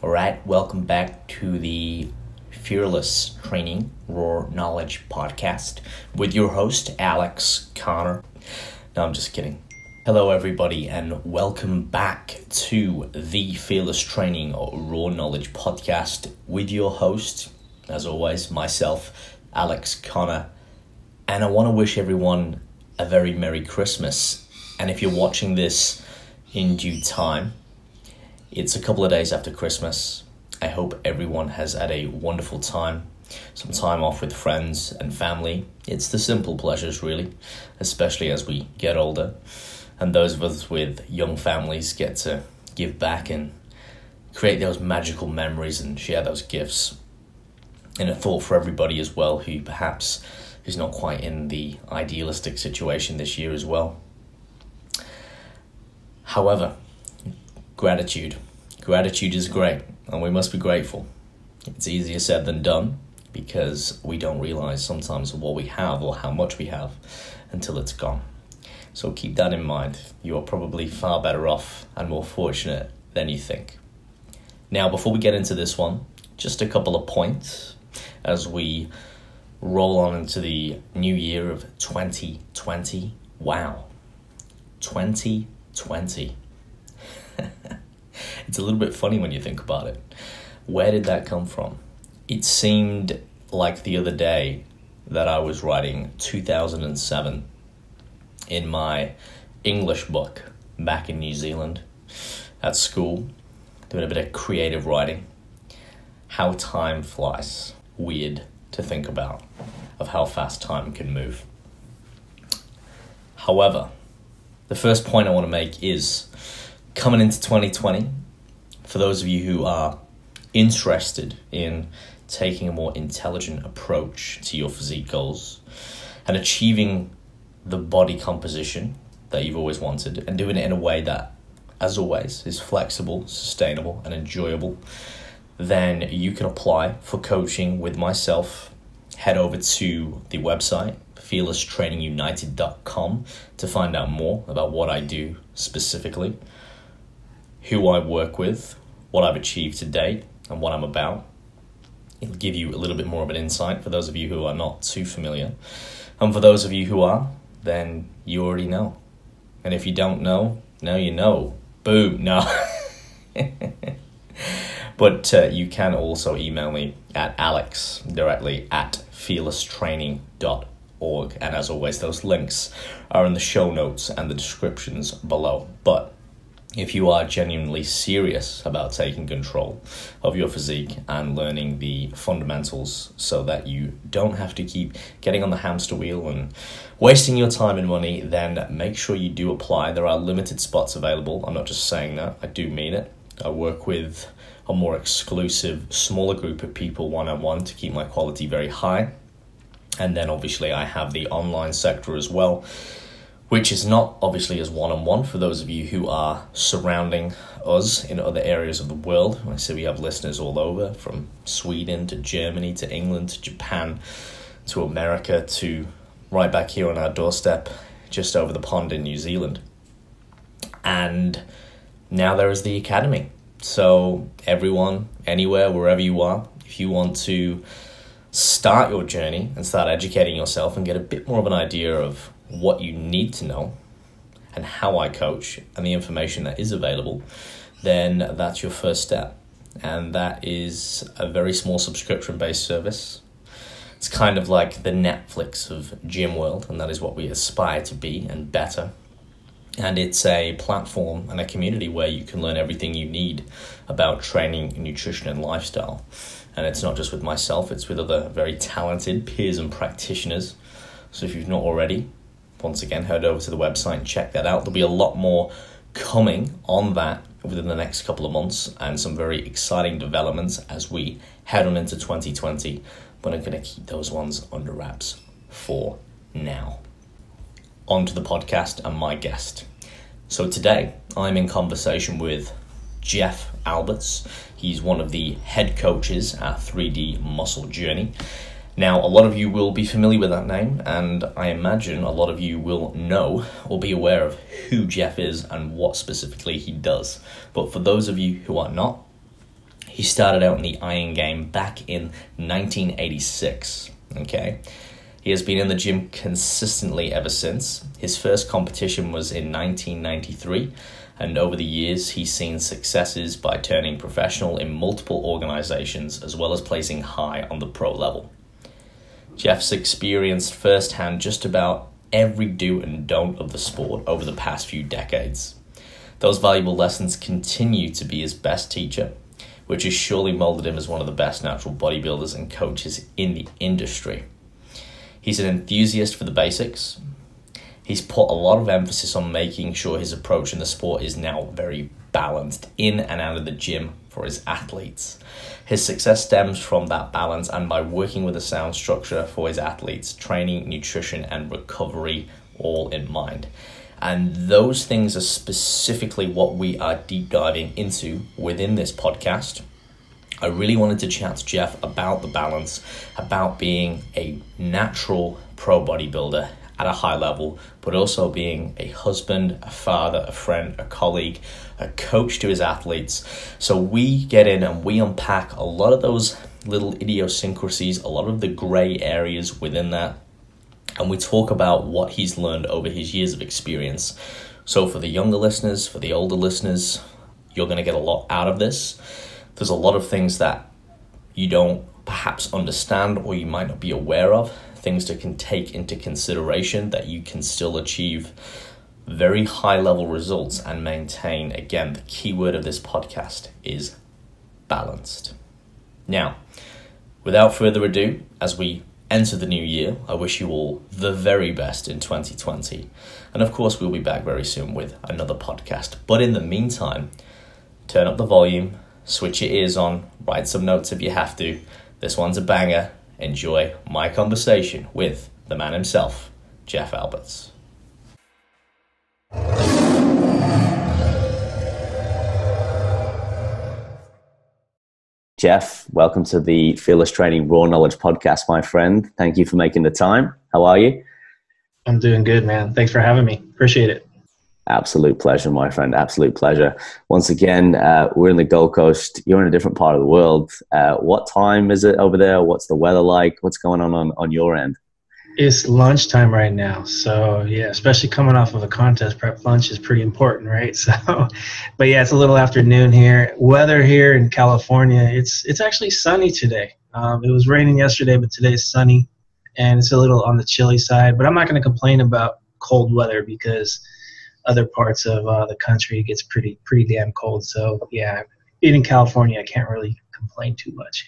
All right, welcome back to the Fearless Training Raw Knowledge podcast with your host, Alex Connor. No, I'm just kidding. Hello, everybody, and welcome back to the Fearless Training Raw Knowledge podcast with your host, as always, myself, Alex Connor. And I want to wish everyone a very Merry Christmas. And if you're watching this in due time, it's a couple of days after Christmas. I hope everyone has had a wonderful time, some time off with friends and family. It's the simple pleasures, really, especially as we get older. And those of us with young families get to give back and create those magical memories and share those gifts. And a thought for everybody as well who perhaps is not quite in the idealistic situation this year as well. However, Gratitude is great, and we must be grateful. It's easier said than done because we don't realize sometimes what we have or how much we have until it's gone. So keep that in mind. You are probably far better off and more fortunate than you think. Now, before we get into this one, just a couple of points as we roll on into the new year of 2020. Wow, 2020. It's a little bit funny when you think about it. Where did that come from? It seemed like the other day that I was writing 2007 in my English book back in New Zealand at school, doing a bit of creative writing. How time flies. Weird to think about of how fast time can move. However, the first point I want to make is coming into 2020, for those of you who are interested in taking a more intelligent approach to your physique goals and achieving the body composition that you've always wanted and doing it in a way that, as always, is flexible, sustainable, and enjoyable, then you can apply for coaching with myself. Head over to the website, fearlesstrainingunited.com, to find out more about what I do specifically, who I work with, what I've achieved to date, and what I'm about. It'll give you a little bit more of an insight for those of you who are not too familiar. And for those of you who are, then you already know. And if you don't know, now you know. Boom, no. But you can also email me at Alex directly at fearlesstraining.org. And as always, those links are in the show notes and the descriptions below. But if you are genuinely serious about taking control of your physique and learning the fundamentals so that you don't have to keep getting on the hamster wheel and wasting your time and money, then make sure you do apply. There are limited spots available. I'm not just saying that, I do mean it. I work with a more exclusive, smaller group of people one-on-one to keep my quality very high. And then obviously I have the online sector as well, which is not obviously as one-on-one for those of you who are surrounding us in other areas of the world. I see we have listeners all over, from Sweden to Germany to England to Japan to America to right back here on our doorstep just over the pond in New Zealand. And now there is the Academy. So everyone, anywhere, wherever you are, if you want to start your journey and start educating yourself and get a bit more of an idea of what you need to know and how I coach and the information that is available, then that's your first step. And that is a very small subscription-based service. It's kind of like the Netflix of gym world, and that is what we aspire to be and better. And it's a platform and a community where you can learn everything you need about training, nutrition, and lifestyle. And it's not just with myself, it's with other very talented peers and practitioners. So if you've not already, once again, head over to the website and check that out. There'll be a lot more coming on that within the next couple of months and some very exciting developments as we head on into 2020. But I'm going to keep those ones under wraps for now. On to the podcast and my guest. So today I'm in conversation with Jeff Alberts. He's one of the head coaches at 3D Muscle Journey. Now, a lot of you will be familiar with that name, and I imagine a lot of you will know or be aware of who Jeff is and what specifically he does. But for those of you who are not, He started out in the iron game back in 1986, okay? He has been in the gym consistently ever since. His first competition was in 1993, and over the years, he's seen successes by turning professional in multiple organizations, as well as placing high on the pro level. Jeff's experienced firsthand just about every do and don't of the sport over the past few decades. Those valuable lessons continue to be his best teacher, which has surely molded him as one of the best natural bodybuilders and coaches in the industry. He's an enthusiast for the basics. He's put a lot of emphasis on making sure his approach in the sport is now very balanced in and out of the gym for his athletes. His success stems from that balance and by working with a sound structure for his athletes, training, nutrition, and recovery all in mind. And those things are specifically what we are deep diving into within this podcast. I really wanted to chat to Jeff about the balance, about being a natural pro bodybuilder at a high level, but also being a husband, a father, a friend, a colleague, a coach to his athletes. So we get in and we unpack a lot of those little idiosyncrasies, a lot of the gray areas within that. And we talk about what he's learned over his years of experience. So for the younger listeners, for the older listeners, you're going to get a lot out of this. There's a lot of things that you don't perhaps understand or you might not be aware of, things that can take into consideration that you can still achieve very high level results and maintain. Again, the key word of this podcast is balanced. Now, without further ado, as we enter the new year, I wish you all the very best in 2020. And of course, we'll be back very soon with another podcast. But in the meantime, turn up the volume, switch your ears on, write some notes if you have to. This one's a banger. Enjoy my conversation with the man himself, Jeff Alberts. Jeff, welcome to the Fearless Training Raw Knowledge podcast, my friend. Thank you for making the time. How are you? I'm doing good, man. Thanks for having me. Appreciate it. Absolute pleasure, my friend. Absolute pleasure. Once again, we're in the Gold Coast. You're in a different part of the world. What time is it over there? What's the weather like? What's going on your end? It's lunchtime right now. So, yeah, especially coming off of a contest prep, lunch is pretty important, right? So, but yeah, it's a little afternoon here. Weather here in California, it's actually sunny today. It was raining yesterday, but today's sunny, and it's a little on the chilly side. But I'm not going to complain about cold weather because other parts of the country it gets pretty damn cold. So yeah, being in California, I can't really complain too much.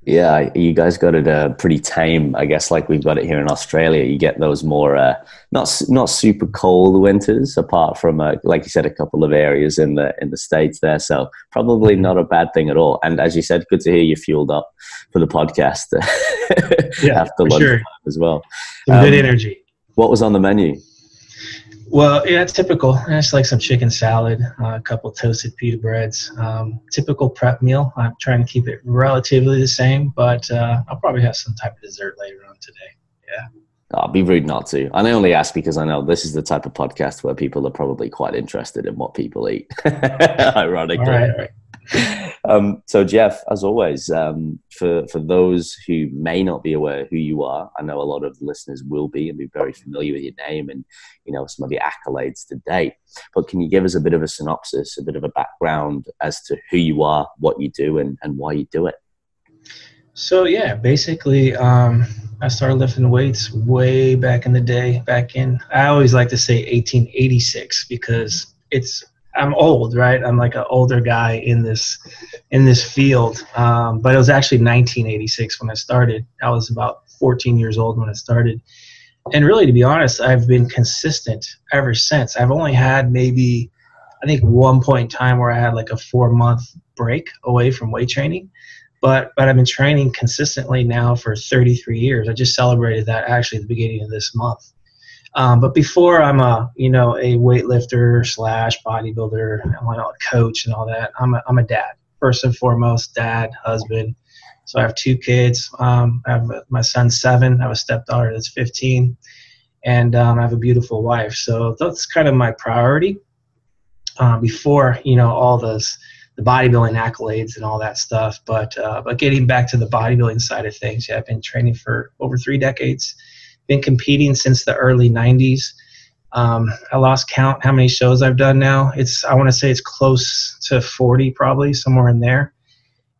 Yeah, you guys got it pretty tame, I guess, like we've got it here in Australia. You get those more not super cold winters, apart from like you said, a couple of areas in the States there. So probably not a bad thing at all. And as you said, good to hear you fueled up for the podcast. Yeah, after lunch sure. As well. Some good energy. What was on the menu? Well, yeah, it's typical. It's like some chicken salad, a couple toasted pita breads. Typical prep meal. I'm trying to keep it relatively the same, but I'll probably have some type of dessert later on today. Yeah. I'll be rude not to. And I only ask because I know this is the type of podcast where people are probably quite interested in what people eat. Ironically. All right. So Jeff, as always, for those who may not be aware who you are, I know a lot of listeners will be and be very familiar with your name and, you know, some of your accolades to date. But can you give us a bit of a synopsis, a bit of a background as to who you are, what you do, and why you do it? So yeah, basically, I started lifting weights way back in the day. I always like to say 1886 because I'm old, right? I'm like an older guy in this field. But it was actually 1986 when I started. I was about 14 years old when I started. And really, to be honest, I've been consistent ever since. I've only had maybe, I think, one point in time where I had like a 4-month break away from weight training. But I've been training consistently now for 33 years. I just celebrated that actually at the beginning of this month. But before I'm a weightlifter / bodybuilder, I'm a coach and all that. I'm a dad, first and foremost, dad, husband. So I have 2 kids. I have my son's 7. I have a stepdaughter that's 15, and I have a beautiful wife. So that's kind of my priority. Before all the bodybuilding accolades and all that stuff. But getting back to the bodybuilding side of things, yeah, I've been training for over 3 decades, been competing since the early 90s. I lost count how many shows I've done now. I want to say it's close to 40, probably somewhere in there.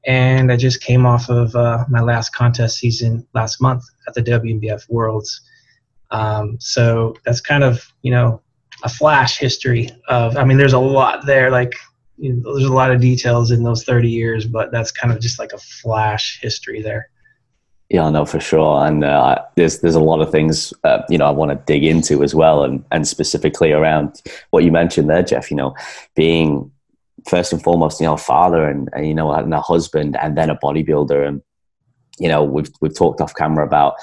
And I just came off of my last contest season last month at the WNBF Worlds. So that's kind of, a flash history of, I mean, there's a lot there, like, there's a lot of details in those 30 years, but that's kind of just like a flash history there. Yeah, no, for sure. And there's a lot of things, I want to dig into as well. And specifically around what you mentioned there, Jeff, being first and foremost, a father and a husband and then a bodybuilder. And, we've talked off camera about,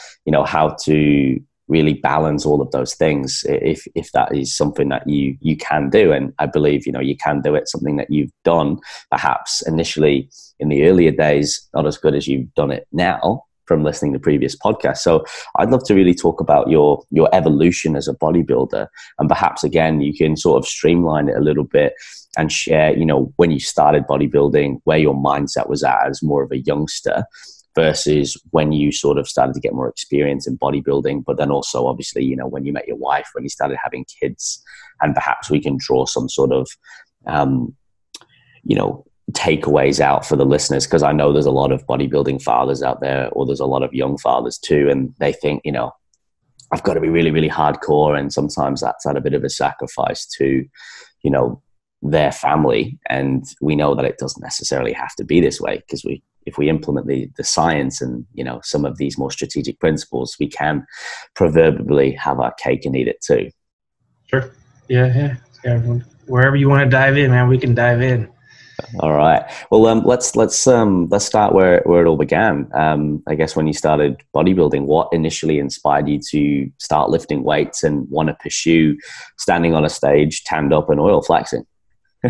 how to really balance all of those things if that is something that you can do. And I believe, you can do it, something that you've done perhaps initially in the earlier days, not as good as you've done it now from listening to previous podcasts. So I'd love to really talk about your evolution as a bodybuilder. And perhaps, again, you can sort of streamline it a little bit and share, when you started bodybuilding, where your mindset was at as more of a youngster versus when you sort of started to get more experience in bodybuilding, but then also obviously, when you met your wife, when you started having kids, and perhaps we can draw some sort of, takeaways out for the listeners, because I know there's a lot of bodybuilding fathers out there, or there's a lot of young fathers too, and they think, I've got to be really, really hardcore, and sometimes that's at a bit of a sacrifice to, their family. And we know that it doesn't necessarily have to be this way, because if we implement the science and, some of these more strategic principles, we can proverbially have our cake and eat it too. Sure. Yeah. Wherever you want to dive in, man, we can dive in. All right. Well, let's start where it all began. I guess when you started bodybuilding, what initially inspired you to start lifting weights and want to pursue standing on a stage, tanned up and oil flexing?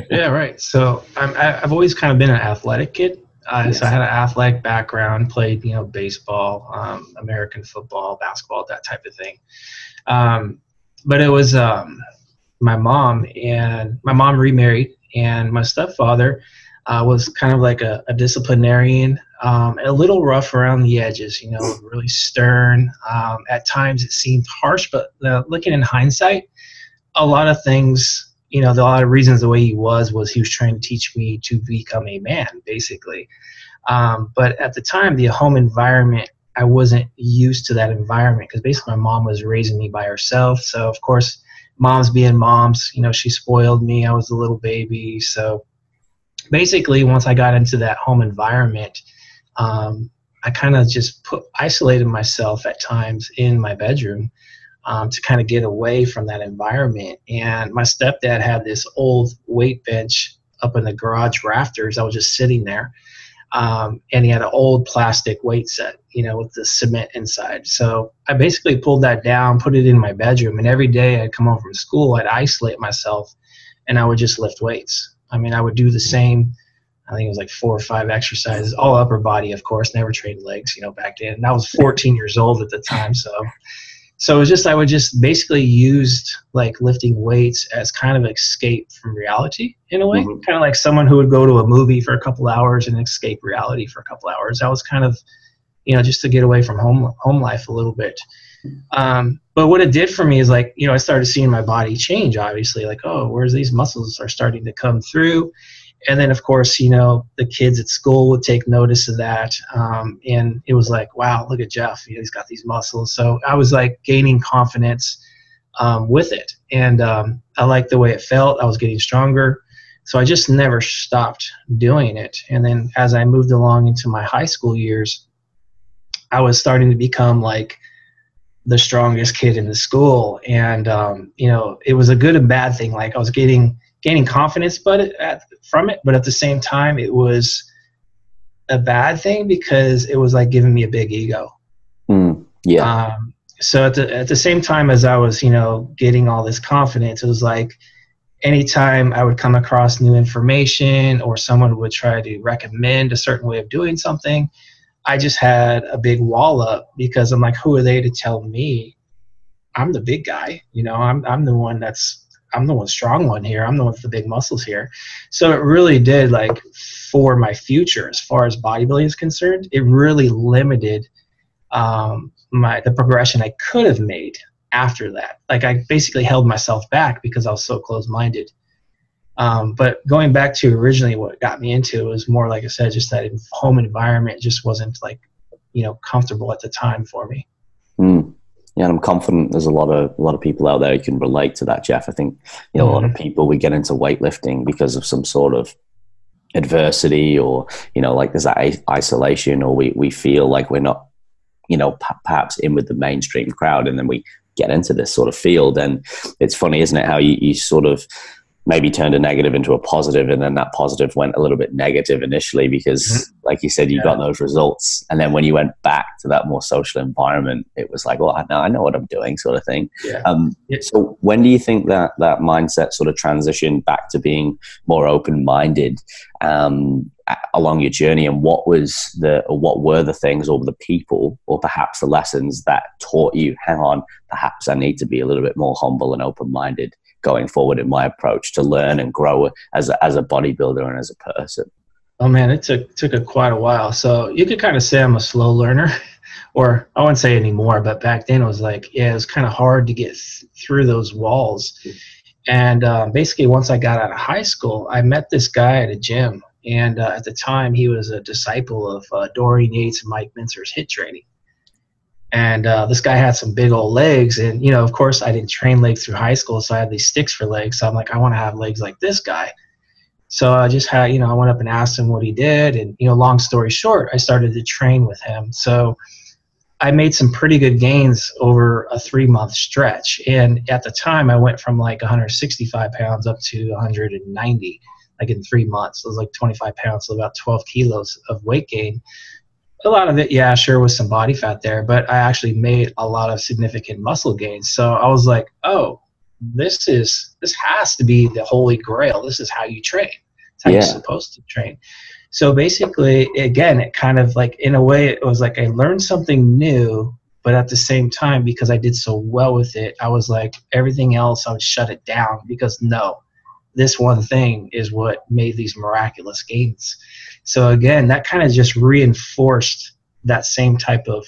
Yeah, right. So I've always kind of been an athletic kid. Yes. So I had an athletic background, played, baseball, American football, basketball, that type of thing. But it was my mom remarried, and my stepfather was kind of like a disciplinarian, a little rough around the edges, really stern. At times it seemed harsh, but looking in hindsight, a lot of things, a lot of reasons the way he was he was trying to teach me to become a man, basically. But at the time, the home environment, I wasn't used to that environment, because basically my mom was raising me by herself. So, of course, moms being moms, she spoiled me. I was a little baby. So basically, once I got into that home environment, I kind of just isolated myself at times in my bedroom to kind of get away from that environment. And my stepdad had this old weight bench up in the garage rafters. I was just sitting there. And he had an old plastic weight set, with the cement inside. So I basically pulled that down, put it in my bedroom, and every day I'd come home from school, I'd isolate myself, and I would just lift weights. I mean, I would do the same, I think it was like 4 or 5 exercises, all upper body, of course, never trained legs, back then. And I was 14 years old at the time, So it was just, I would just basically used like lifting weights as kind of escape from reality in a way, kind of like someone who would go to a movie for a couple hours and escape reality for a couple hours. That was kind of, just to get away from home life a little bit. But what it did for me is like, I started seeing my body change, obviously, like, oh, where's these muscles are starting to come through. And then, of course, the kids at school would take notice of that. And it was like, wow, look at Jeff. He's got these muscles. So I was like gaining confidence with it. And I liked the way it felt. I was getting stronger. So I just never stopped doing it. And then as I moved along into my high school years, I was starting to become like the strongest kid in the school. And, it was a good and bad thing. Like I was gaining confidence from it, but at the same time, it was a bad thing because it was like giving me a big ego. So at the same time as I was, getting all this confidence, it was like anytime I would come across new information or someone would try to recommend a certain way of doing something, I just had a big wall up because I'm like, who are they to tell me? I'm the big guy, I'm the one I'm the one strong one here. I'm the one with the big muscles here. So it really did, like, for my future, as far as bodybuilding is concerned, it really limited the progression I could have made after that. Like, I basically held myself back because I was so close-minded. But going back to originally what got me into it was more, like I said, just that home environment just wasn't, like, comfortable at the time for me. Yeah, and I'm confident there's a lot of people out there who can relate to that, Jeff. I think, a lot of people, we get into weightlifting because of some sort of adversity, or, like there's that isolation, or we feel like we're not, perhaps in with the mainstream crowd, and then we get into this sort of field. And it's funny, isn't it, how you sort of maybe turned a negative into a positive, and then that positive went a little bit negative initially because, like you said, you got those results. And then when you went back to that more social environment, it was like, well, I know what I'm doing, sort of thing. So when do you think that mindset sort of transitioned back to being more open-minded along your journey? And what were the things, or the people, or perhaps the lessons that taught you, hang on, perhaps I need to be a little bit more humble and open-minded going forward in my approach to learn and grow as a bodybuilder and as a person? Oh man, it took quite a while. So you could kind of say I'm a slow learner, or I wouldn't say anymore, but back then it was like, it was kind of hard to get through those walls. And basically once I got out of high school, I met this guy at a gym. And at the time he was a disciple of Dorian Yates and Mike Mincer's HIIT training. And this guy had some big old legs. And, of course, I didn't train legs through high school, so I had these sticks for legs. So I'm like, I want to have legs like this guy. So I just had, I went up and asked him what he did. And, long story short, I started to train with him. So I made some pretty good gains over a 3-month stretch. And at the time, I went from like 165 pounds up to 190, like in 3 months. It was like 25 pounds, so about 12 kilos of weight gain. A lot of it, yeah, sure, was some body fat there, but I actually made a lot of significant muscle gains. So I was like, oh, this has to be the holy grail. This is how you train. It's how you're supposed to train. So basically, again, it kind of like, in a way, it was like I learned something new, but at the same time, because I did so well with it, I was like, everything else, I would shut it down, because no, this one thing is what made these miraculous gains. So again, that kind of just reinforced that same type of,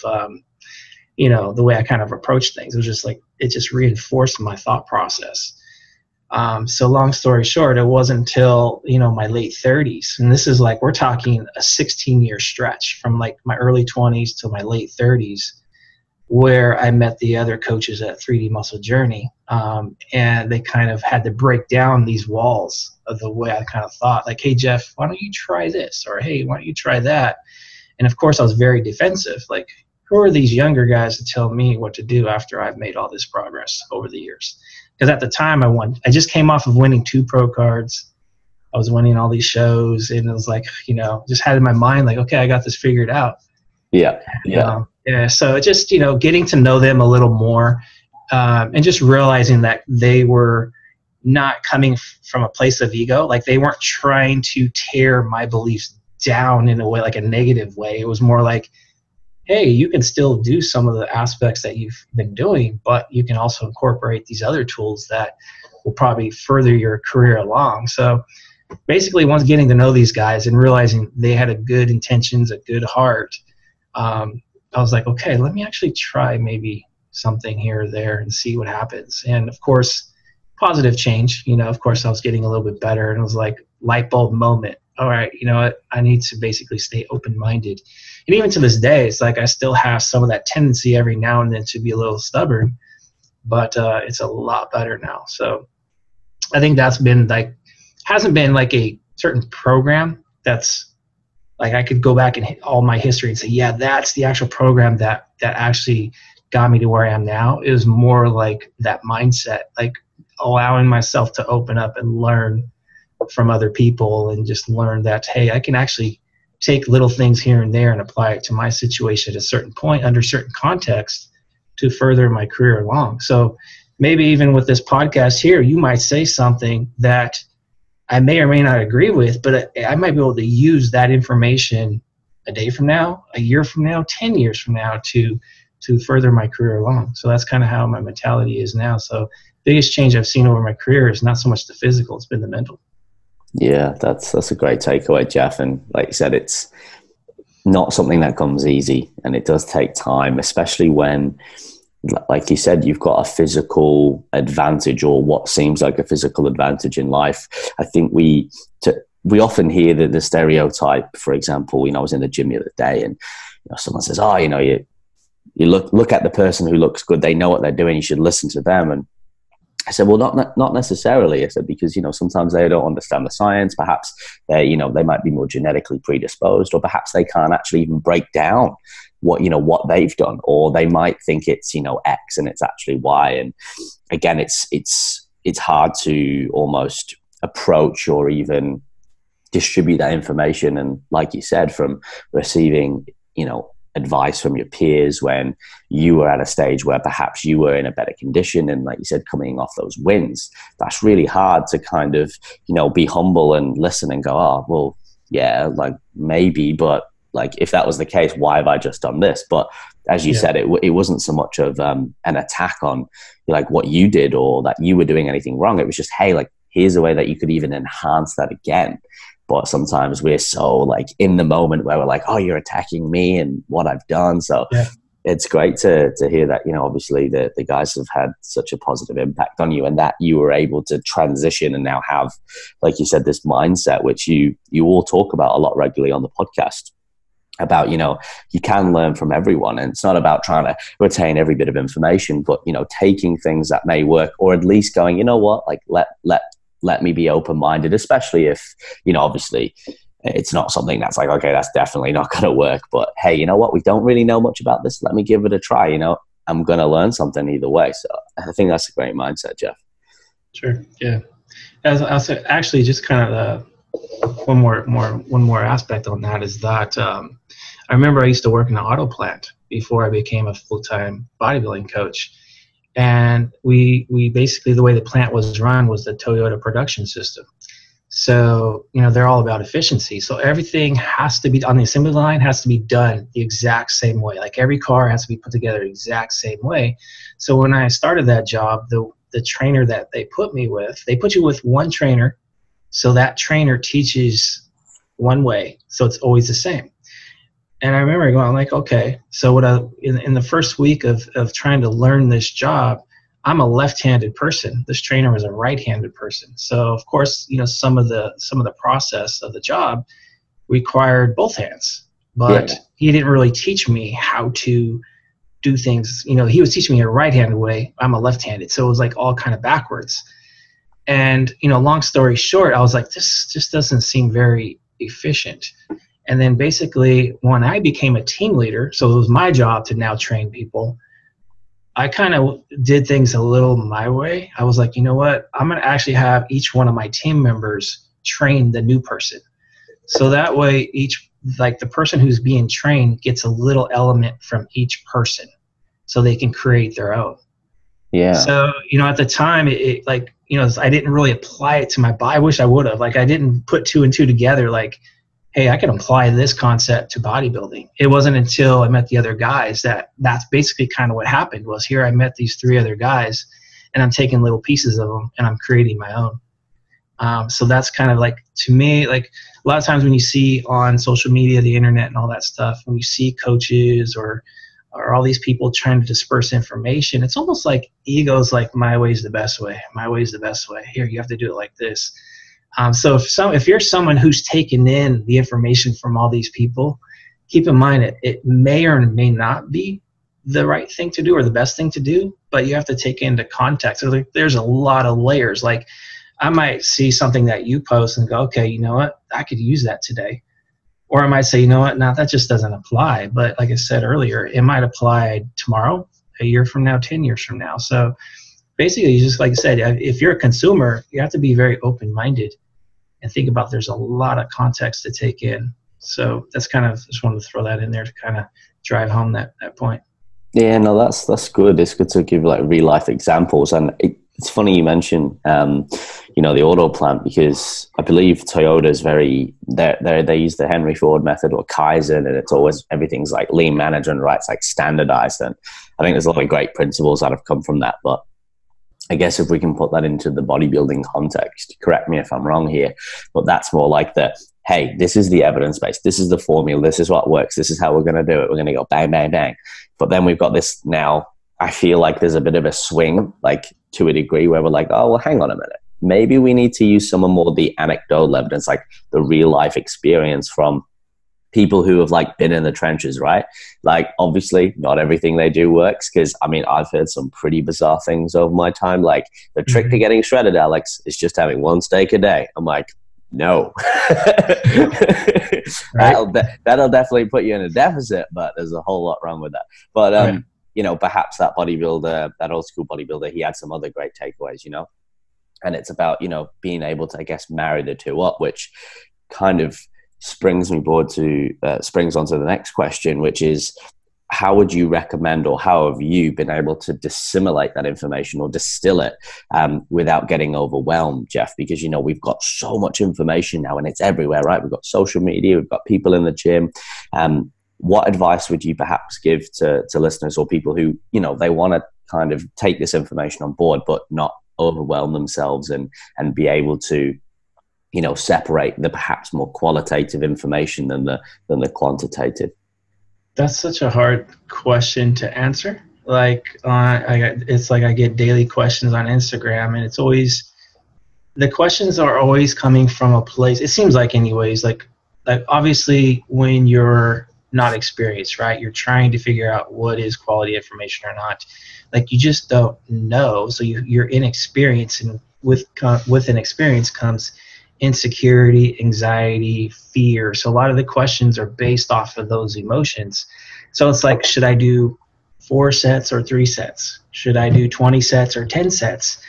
the way I kind of approached things. It was just like, it just reinforced my thought process. So long story short, it wasn't until, my late 30s, and this is like, we're talking a 16-year stretch from like my early 20s to my late 30s, where I met the other coaches at 3D Muscle Journey. And they kind of had to break down these walls of the way I kind of thought, like, hey, Jeff, why don't you try this? Or, hey, why don't you try that? And of course, I was very defensive. Like, who are these younger guys to tell me what to do after I've made all this progress over the years? Because at the time I just came off of winning 2 pro cards. I was winning all these shows, and it was like, just had in my mind, like, okay, I got this figured out. Yeah. So just, getting to know them a little more, and just realizing that they were not coming from a place of ego. Like, they weren't trying to tear my beliefs down in a way, like a negative way. It was more like, hey, you can still do some of the aspects that you've been doing, but you can also incorporate these other tools that will probably further your career along. So basically, once getting to know these guys and realizing they had a good intentions, a good heart, I was like, okay, let me actually try maybe something here or there and see what happens. And of course, positive change, of course I was getting a little bit better, and it was like light bulb moment. All right, you know what? I need to basically stay open-minded. And even to this day, it's like I still have some of that tendency every now and then to be a little stubborn, but it's a lot better now. So I think that's been like, hasn't been like a certain program that's like I could go back and hit all my history and say, yeah, that's the actual program that actually got me to where I am now. It was more like that mindset, like allowing myself to open up and learn from other people, and just learn that, hey, I can actually take little things here and there and apply it to my situation at a certain point under certain context to further my career along. So maybe even with this podcast here, you might say something that I may or may not agree with, but I might be able to use that information a day from now, a year from now, 10 years from now to further my career along. So that's kind of how my mentality is now. So biggest change I've seen over my career is not so much the physical, it's been the mental. Yeah, that's a great takeaway, Jeff. And like you said, it's not something that comes easy, and it does take time, especially when, like you said, you've got a physical advantage, or what seems like a physical advantage in life. I think we often hear that the stereotype, for example, I was in the gym the other day, and someone says, oh, you look at the person who looks good, they know what they're doing, you should listen to them. And I said, well, not necessarily. I said, because, sometimes they don't understand the science. Perhaps they might be more genetically predisposed, or perhaps they can't actually even break down what they've done, or they might think it's, X and it's actually Y. And again, it's hard to almost approach or even distribute that information. And like you said, from receiving, advice from your peers when you were at a stage where perhaps you were in a better condition, and like you said, coming off those wins, that's really hard to kind of, be humble and listen and go, oh, well, yeah, like maybe, but like, if that was the case, why have I just done this? But as you said, it wasn't so much of an attack on like what you did or that you were doing anything wrong. It was just, hey, like, here's a way that you could even enhance that again. But sometimes we're so like in the moment where we're like, oh, you're attacking me and what I've done. So it's great to hear that, obviously the guys have had such a positive impact on you, and that you were able to transition and now have, like you said, this mindset, which you all talk about a lot regularly on the podcast, about, you can learn from everyone, and it's not about trying to retain every bit of information, but, taking things that may work, or at least going, what, like let me be open-minded, especially if, obviously it's not something that's like, okay, that's definitely not going to work, but hey, you know what? We don't really know much about this. Let me give it a try. I'm going to learn something either way. So I think that's a great mindset, Jeff. Sure. Yeah. I'll say, actually, just kind of one more aspect on that is that I remember I used to work in an auto plant before I became a full-time bodybuilding coach. And we basically, the way the plant was run was the Toyota production system. So, they're all about efficiency. So everything has to be on the assembly line, has to be done the exact same way. Like every car has to be put together the exact same way. So when I started that job, the trainer that they put me with, they put you with one trainer. So that trainer teaches one way. So it's always the same. And I remember going, like, okay, so in the first week of trying to learn this job, I'm a left-handed person. This trainer was a right-handed person. So of course, some of the process of the job required both hands, but he didn't really teach me how to do things. He was teaching me a right-handed way. I'm a left-handed. So it was like all kind of backwards. And, long story short, I was like, this just doesn't seem very efficient. And then basically when I became a team leader, so it was my job to now train people, I kind of did things a little my way. I was like, you know what? I'm going to actually have each one of my team members train the new person. So that way the person who's being trained gets a little element from each person so they can create their own. Yeah. So, at the time I didn't really apply it to my body. I wish I would have. Like, I didn't put two and two together. Like, hey, I can apply this concept to bodybuilding. It wasn't until I met the other guys that's basically kind of what happened. Was here I met these three other guys, and I'm taking little pieces of them and I'm creating my own. So that's kind of like, to me, like a lot of times when you see on social media, the internet and all that stuff, when you see coaches or all these people trying to disperse information, it's almost like ego's like, my way's the best way. My way's the best way. Here, you have to do it like this. So if you're someone who's taken in the information from all these people, keep in mind it may or may not be the right thing to do or the best thing to do, but you have to take into context. So there's a lot of layers. Like, I might see something that you post and go, okay, you know what? I could use that today. Or I might say, you know what? No, that just doesn't apply. But like I said earlier, it might apply tomorrow, a year from now, 10 years from now. So basically, just like I said, if you're a consumer, you have to be very open-minded and think about there's a lot of context to take in. So that's kind of, just wanted to throw that in there to kind of drive home that point. Yeah, no, that's good. It's good to give like real life examples. And it's funny you mention, the auto plant, because I believe Toyota is they use the Henry Ford method or Kaizen, and it's always, everything's like lean management, right? It's like standardized. And I think there's a lot of great principles that have come from that. But I guess if we can put that into the bodybuilding context, correct me if I'm wrong here, but that's more like the, hey, this is the evidence base, this is the formula, this is what works, this is how we're going to do it, we're going to go bang, bang, bang. But then we've got this now, I feel like there's a bit of a swing, like to a degree where we're like, oh, well, hang on a minute. Maybe we need to use some more of the anecdotal evidence, like the real life experience from people who have like been in the trenches, right? Like obviously not everything they do works, because I mean, I've heard some pretty bizarre things over my time. Like the trick to getting shredded, Alex, is just having one steak a day. I'm like, no. That'll definitely put you in a deficit, but there's a whole lot wrong with that. But you know, perhaps that bodybuilder, that old school bodybuilder, he had some other great takeaways, you know. And it's about, you know, being able to, I guess, marry the two up, which kind of springs onto the next question, which is, how would you recommend, or how have you been able to dissimulate that information or distill it without getting overwhelmed, Jeff? Because, you know, we've got so much information now and it's everywhere, right? We've got social media, we've got people in the gym. What advice would you perhaps give to listeners or people who, you know, they want to kind of take this information on board, but not overwhelm themselves and be able to, you know, separate the perhaps more qualitative information than the quantitative? That's such a hard question to answer. Like, it's like I get daily questions on Instagram, and it's always, the questions are always coming from a place, it seems like anyways, like obviously when you're not experienced, right? You're trying to figure out what is quality information or not. Like, you just don't know. So you're inexperienced, and with an experience comes insecurity, anxiety, fear. So a lot of the questions are based off of those emotions. So it's like, should I do 4 sets or 3 sets? Should I do 20 sets or 10 sets?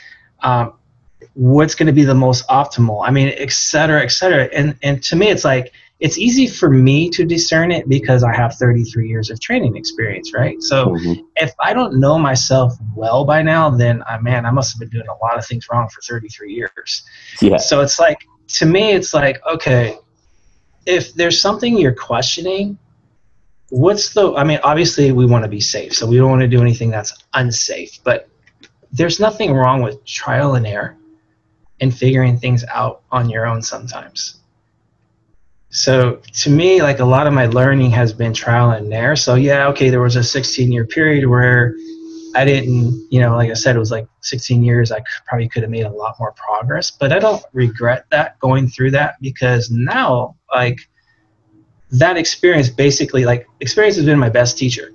What's going to be the most optimal? I mean, et cetera, et cetera. And to me, it's like, it's easy for me to discern it because I have 33 years of training experience, right? So if I don't know myself well by now, then I must have been doing a lot of things wrong for 33 years. Yeah. So it's like, to me, it's like, okay, if there's something you're questioning, obviously we want to be safe, so we don't want to do anything that's unsafe, but there's nothing wrong with trial and error and figuring things out on your own sometimes. So to me, like, a lot of my learning has been trial and error. So yeah, okay, there was a 16-year period where I didn't, you know, like I said, it was like 16 years. I probably could have made a lot more progress, but I don't regret that, going through that, because now, like, that experience basically, like, experience has been my best teacher.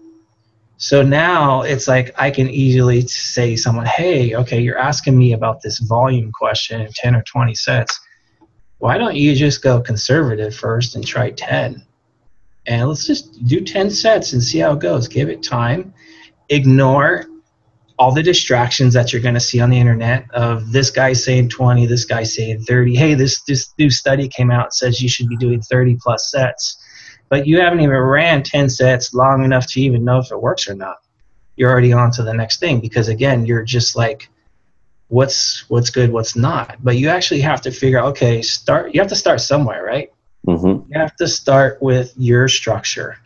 So now it's like, I can easily say to someone, hey, okay, you're asking me about this volume question in 10 or 20 sets. Why don't you just go conservative first and try 10? And let's just do 10 sets and see how it goes. Give it time. Ignore all the distractions that you're going to see on the internet of this guy saying 20, this guy saying 30. Hey, this new study came out and says you should be doing 30 plus sets. But you haven't even ran 10 sets long enough to even know if it works or not. You're already on to the next thing, because again, you're just like, what's good, what's not. But you actually have to figure out, okay, you have to start somewhere, right? You have to start with your structure.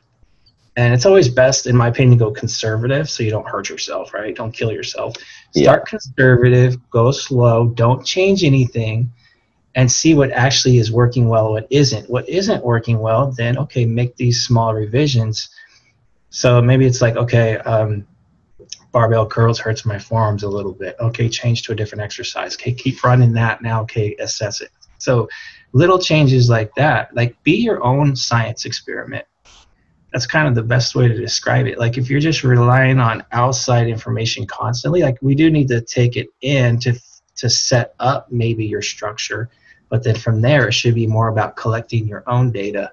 And it's always best, in my opinion, to go conservative so you don't hurt yourself, right? Don't kill yourself. Start conservative, go slow, don't change anything, and see what actually is working well, what isn't. What isn't working well, then, okay, make these small revisions. So maybe it's like, okay, barbell curls hurts my forearms a little bit. Okay, change to a different exercise. Okay, keep running that now. Okay, assess it. So little changes like that. Like, be your own science experiment. That's kind of the best way to describe it. Like, if you're just relying on outside information constantly, like, we do need to take it in to set up maybe your structure. But then from there, it should be more about collecting your own data,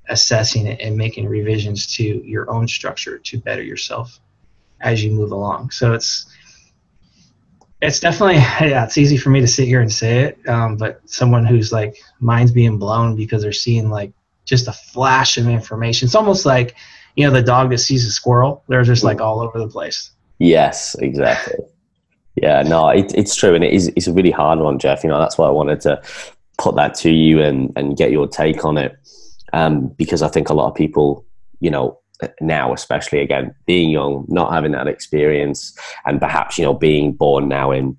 assessing it, and making revisions to your own structure to better yourself as you move along. So it's definitely, yeah, it's easy for me to sit here and say it, but someone who's like, mind's being blown because they're seeing like just a flash of information. It's almost like, you know, the dog that sees a squirrel, they're just like all over the place. Yes, exactly. Yeah, no, it's true. And it's a really hard one, Jeff. You know, that's why I wanted to put that to you and get your take on it. Because I think a lot of people, you know, now, especially again, being young, not having that experience, and perhaps, you know, being born now in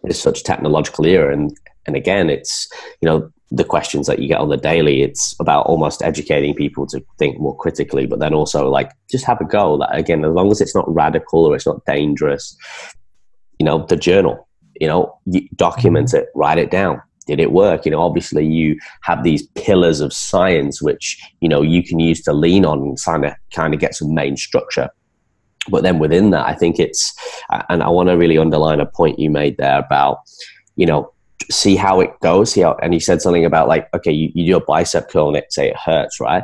it's such a technological era. And again, it's, you know, the questions that you get on the daily, it's about almost educating people to think more critically, but then also like, just have a go. Like, again, as long as it's not radical or it's not dangerous, you know, the journal, you know, document it, write it down. Did it work? You know, obviously you have these pillars of science, which, you know, you can use to lean on and kind of get some main structure. But then within that, I think it's, and I want to really underline a point you made there about, you know, see how it goes. And you said something about like, okay, you do a bicep curl and say it hurts, right?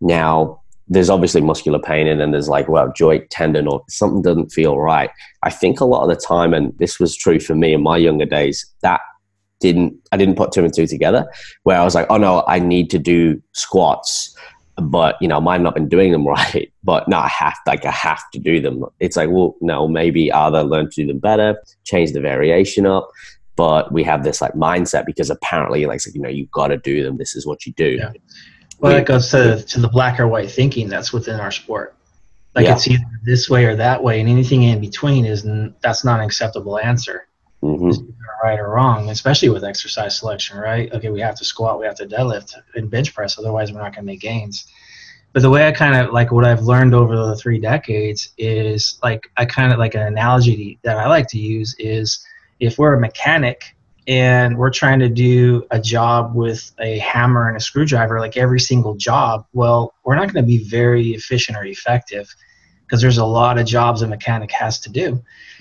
Now, there's obviously muscular pain, and then there's like, well, joint, tendon, or something doesn't feel right. I think a lot of the time, and this was true for me in my younger days, that I didn't put two and two together, where I was like, oh no, I need to do squats, but you know, I might not been doing them right, but no, I have to do them. It's like, well, no, maybe either learn to do them better, change the variation up, but we have this like mindset because apparently, like, you know, you've got to do them. This is what you do. Yeah. Well, that goes to the black or white thinking that's within our sport. Like, it's either this way or that way, and anything in between that's not an acceptable answer. Mm-hmm. Right or wrong, especially with exercise selection, right? Okay, we have to squat, we have to deadlift and bench press, otherwise we're not going to make gains. But the way I kind of like what I've learned over the 3 decades is like, I kind of like an analogy that I like to use is, if we're a mechanic and we're trying to do a job with a hammer and a screwdriver, like every single job, well, we're not going to be very efficient or effective because there's a lot of jobs a mechanic has to do.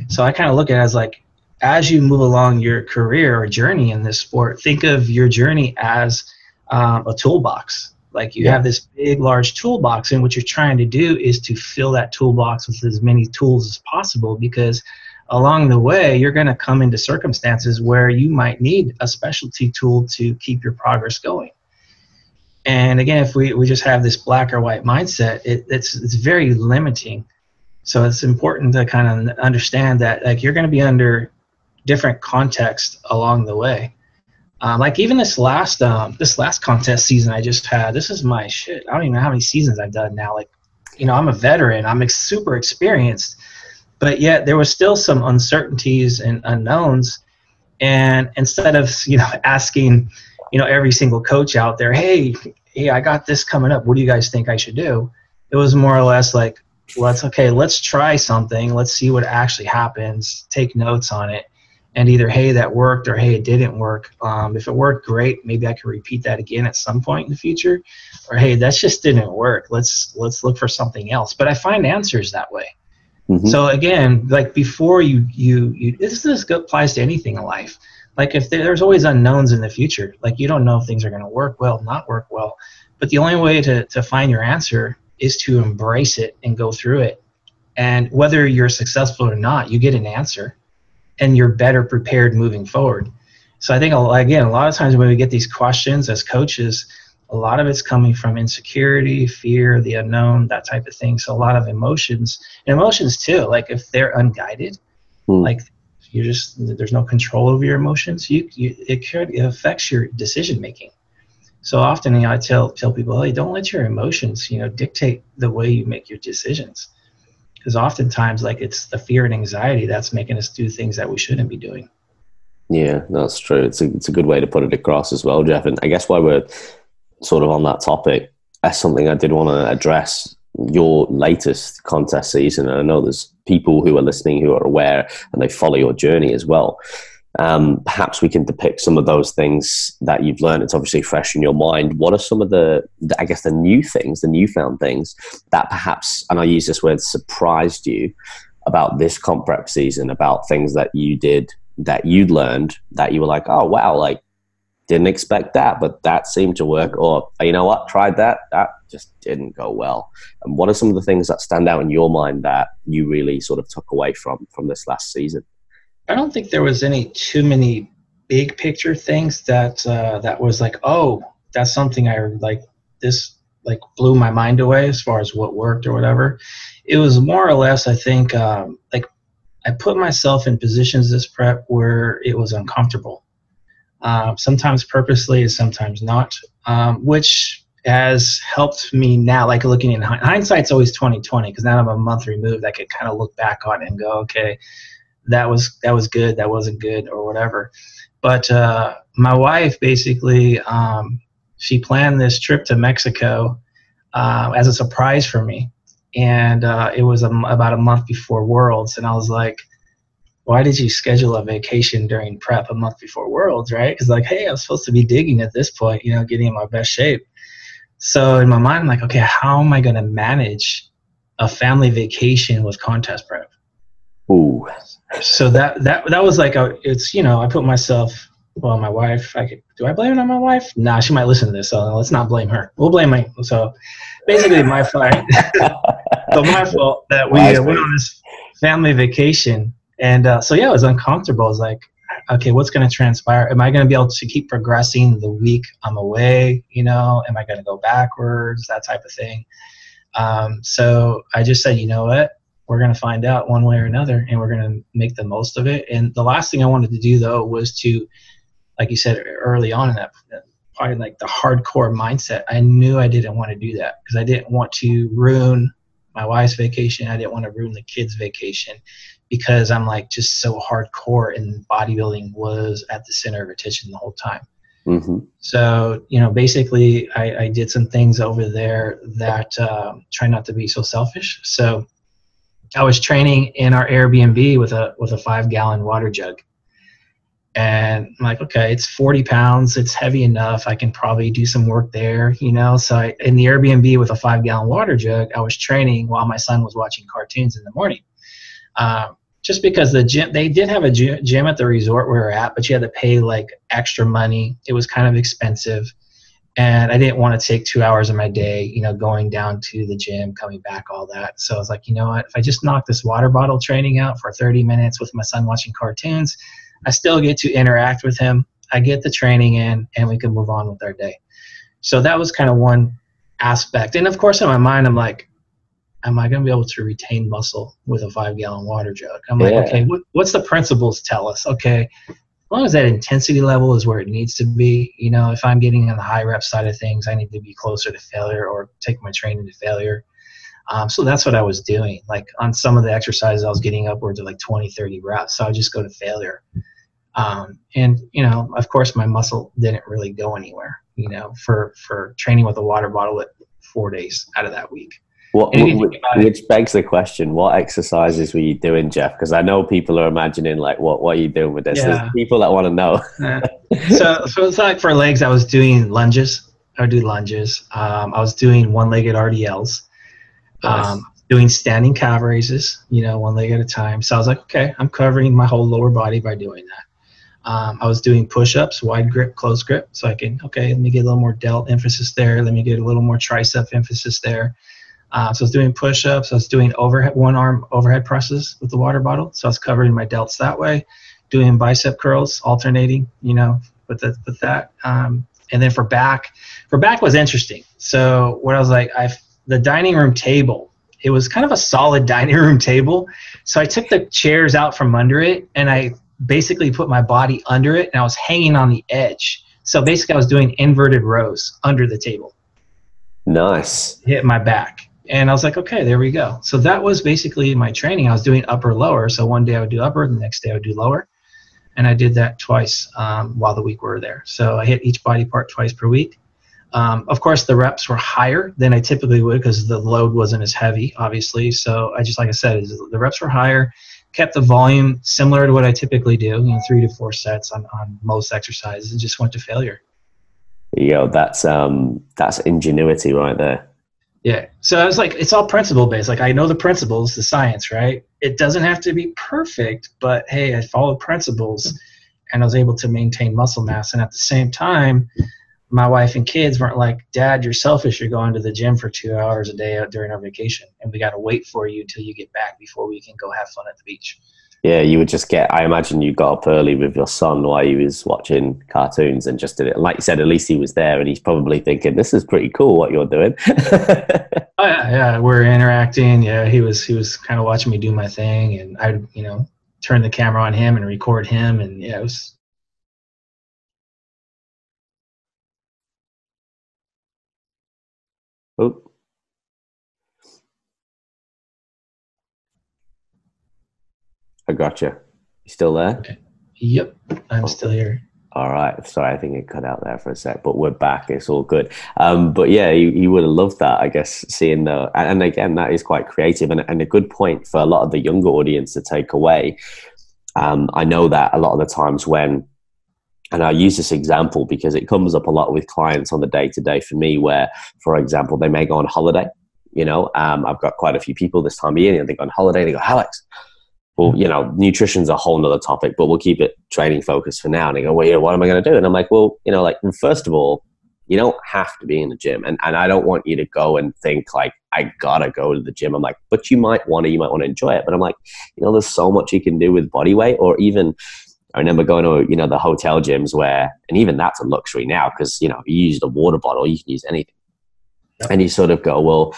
So I kind of look at it as like, as you move along your career or journey in this sport, think of your journey as a toolbox. Like, you have this big, large toolbox, and what you're trying to do is to fill that toolbox with as many tools as possible, because along the way, you're going to come into circumstances where you might need a specialty tool to keep your progress going. And again, if we just have this black or white mindset, it's very limiting. So it's important to kind of understand that, like, you're going to be under different context along the way. Like even this last contest season I just had, this is my shit. I don't even know how many seasons I've done now. Like, you know, I'm a veteran, I'm super experienced, but yet there was still some uncertainties and unknowns. And instead of, you know, asking, you know, every single coach out there, hey, I got this coming up, what do you guys think I should do? It was more or less like, let's try something, let's see what actually happens, take notes on it. And either, hey, that worked, or hey, it didn't work. If it worked, great. Maybe I could repeat that again at some point in the future. Or hey, that just didn't work. Let's look for something else. But I find answers that way. Mm-hmm. So again, like before you this applies to anything in life. Like if there's always unknowns in the future. Like you don't know if things are going to work well, not work well. But the only way to find your answer is to embrace it and go through it. And whether you're successful or not, you get an answer. And you're better prepared moving forward. So I think, again, a lot of times when we get these questions as coaches, a lot of it's coming from insecurity, fear, the unknown, that type of thing. So a lot of emotions, and emotions too, like if they're unguided, like there's no control over your emotions, it affects your decision making. So often, you know, I tell people, hey, don't let your emotions, you know, dictate the way you make your decisions. Because oftentimes, like, it's the fear and anxiety that's making us do things that we shouldn't be doing. Yeah, that's true. It's a good way to put it across as well, Jeff. And I guess while we're sort of on that topic, that's something I did want to address. Your latest contest season, and I know there's people who are listening who are aware and they follow your journey as well. Perhaps we can depict some of those things that you've learned. It's obviously fresh in your mind. What are some of the I guess, the new things, the newfound things that perhaps, and I use this word, surprised you about this comp prep season, about things that you did, that you'd learned, that you were like, oh, wow, like, didn't expect that, but that seemed to work. Or, you know what, tried that just didn't go well. And what are some of the things that stand out in your mind that you really sort of took away from this last season? I don't think there was too many big picture things that was like, oh, that's something I like, this like blew my mind away as far as what worked or whatever. It was more or less, I think, like I put myself in positions this prep where it was uncomfortable. Sometimes purposely and sometimes not, which has helped me now, like looking in hindsight's always 20/20, because now I'm a month removed, I could kind of look back on it and go, okay, that was good, that wasn't good, or whatever. But my wife basically, she planned this trip to Mexico as a surprise for me. And it was about a month before Worlds. And I was like, why did you schedule a vacation during prep a month before Worlds, right? Because like, hey, I'm supposed to be digging at this point, you know, getting in my best shape. So in my mind, I'm like, okay, how am I going to manage a family vacation with contest prep? Ooh. So that was like, it's, you know, I put myself, well, my wife, do I blame it on my wife? Nah, she might listen to this, so let's not blame her. We'll blame me. So basically my fault. So my fault that we went on this family vacation. And so, yeah, it was uncomfortable. I was like, okay, what's going to transpire? Am I going to be able to keep progressing the week I'm away? You know, am I going to go backwards? That type of thing. So I just said, you know what? We're going to find out one way or another, and we're going to make the most of it. And the last thing I wanted to do, though, was to, like you said early on in that, probably like the hardcore mindset. I knew I didn't want to do that because I didn't want to ruin my wife's vacation. I didn't want to ruin the kids' vacation because I'm like just so hardcore, and bodybuilding was at the center of attention the whole time. Mm-hmm. So, you know, basically I did some things over there that try not to be so selfish. So I was training in our Airbnb with a 5-gallon water jug. And I'm like, okay, it's 40 pounds. It's heavy enough. I can probably do some work there, you know? So in the Airbnb with a 5-gallon water jug, I was training while my son was watching cartoons in the morning. Just because the gym, they did have a gym at the resort where we were at, but you had to pay like extra money. It was kind of expensive. And I didn't want to take 2 hours of my day, you know, going down to the gym, coming back, all that. So I was like, you know what, if I just knock this water bottle training out for 30 minutes with my son watching cartoons, I still get to interact with him. I get the training in, and we can move on with our day. So that was kind of one aspect. And of course, in my mind, I'm like, am I going to be able to retain muscle with a 5-gallon water jug? I'm like, okay, what's the principles tell us? Okay, as long as that intensity level is where it needs to be, you know, if I'm getting on the high rep side of things, I need to be closer to failure or take my training to failure. So that's what I was doing. Like on some of the exercises, I was getting upwards of like 20, 30 reps. So I just go to failure. And, you know, of course, my muscle didn't really go anywhere, you know, for training with a water bottle at 4 days out of that week. Which begs the question, what exercises were you doing, Jeff? Because I know people are imagining, like, what are you doing with this? Yeah. There's people that want to know. So it's like for legs, I was doing lunges. I would do lunges. I was doing one-legged RDLs. Nice. Doing standing calf raises, you know, one leg at a time. So I was like, okay, I'm covering my whole lower body by doing that. I was doing push-ups, wide grip, close grip. So I can, okay, let me get a little more delt emphasis there. Let me get a little more tricep emphasis there. So I was doing push-ups. I was doing one-arm overhead presses with the water bottle. So I was covering my delts that way, doing bicep curls, alternating, you know, with that. And then for back was interesting. So what I was like, the dining room table, it was kind of a solid dining room table. So I took the chairs out from under it, and I basically put my body under it, and I was hanging on the edge. So basically I was doing inverted rows under the table. Nice. Hit my back. And I was like, okay, there we go. So that was basically my training. I was doing upper, lower. So one day I would do upper, the next day I would do lower. And I did that twice while the week we were there. So I hit each body part twice per week. Of course, the reps were higher than I typically would because the load wasn't as heavy, obviously. So I just, like I said, the reps were higher, kept the volume similar to what I typically do, you know, 3 to 4 sets on most exercises, and just went to failure. Yo, that's ingenuity right there. Yeah. So I was like, it's all principle based. Like I know the principles, the science, right? It doesn't have to be perfect, but hey, I followed principles and I was able to maintain muscle mass. And at the same time, my wife and kids weren't like, Dad, you're selfish. You're going to the gym for 2 hours a day during our vacation. And we got to wait for you until you get back before we can go have fun at the beach. Yeah, you would just I imagine you got up early with your son while he was watching cartoons and just did it. And like you said, at least he was there and he's probably thinking, this is pretty cool what you're doing. Oh, yeah, we're interacting. Yeah, he was kind of watching me do my thing, and I, you know, turn the camera on him and record him, and yeah, it was. Oh, I gotcha. You still there? Yep, I'm still here. All right. Sorry, I think it cut out there for a sec, but we're back. It's all good. But yeah, you would have loved that, I guess, seeing and again, that is quite creative and a good point for a lot of the younger audience to take away. I know that a lot of the times and I use this example because it comes up a lot with clients on the day-to-day for me where, for example, they may go on holiday. I've got quite a few people this time of year and they go on holiday. They go, Alex, well, nutrition's a whole nother topic, but we'll keep it training focused for now. And they go, well, what am I going to do? And I'm like, well, first of all, you don't have to be in the gym. And I don't want you to go and think like, I gotta go to the gym. I'm like, but you might want to enjoy it. But I'm like, there's so much you can do with body weight, or even I remember going to, the hotel gyms and even that's a luxury now because, you use the water bottle, you can use anything. Yep. And you sort of go, well,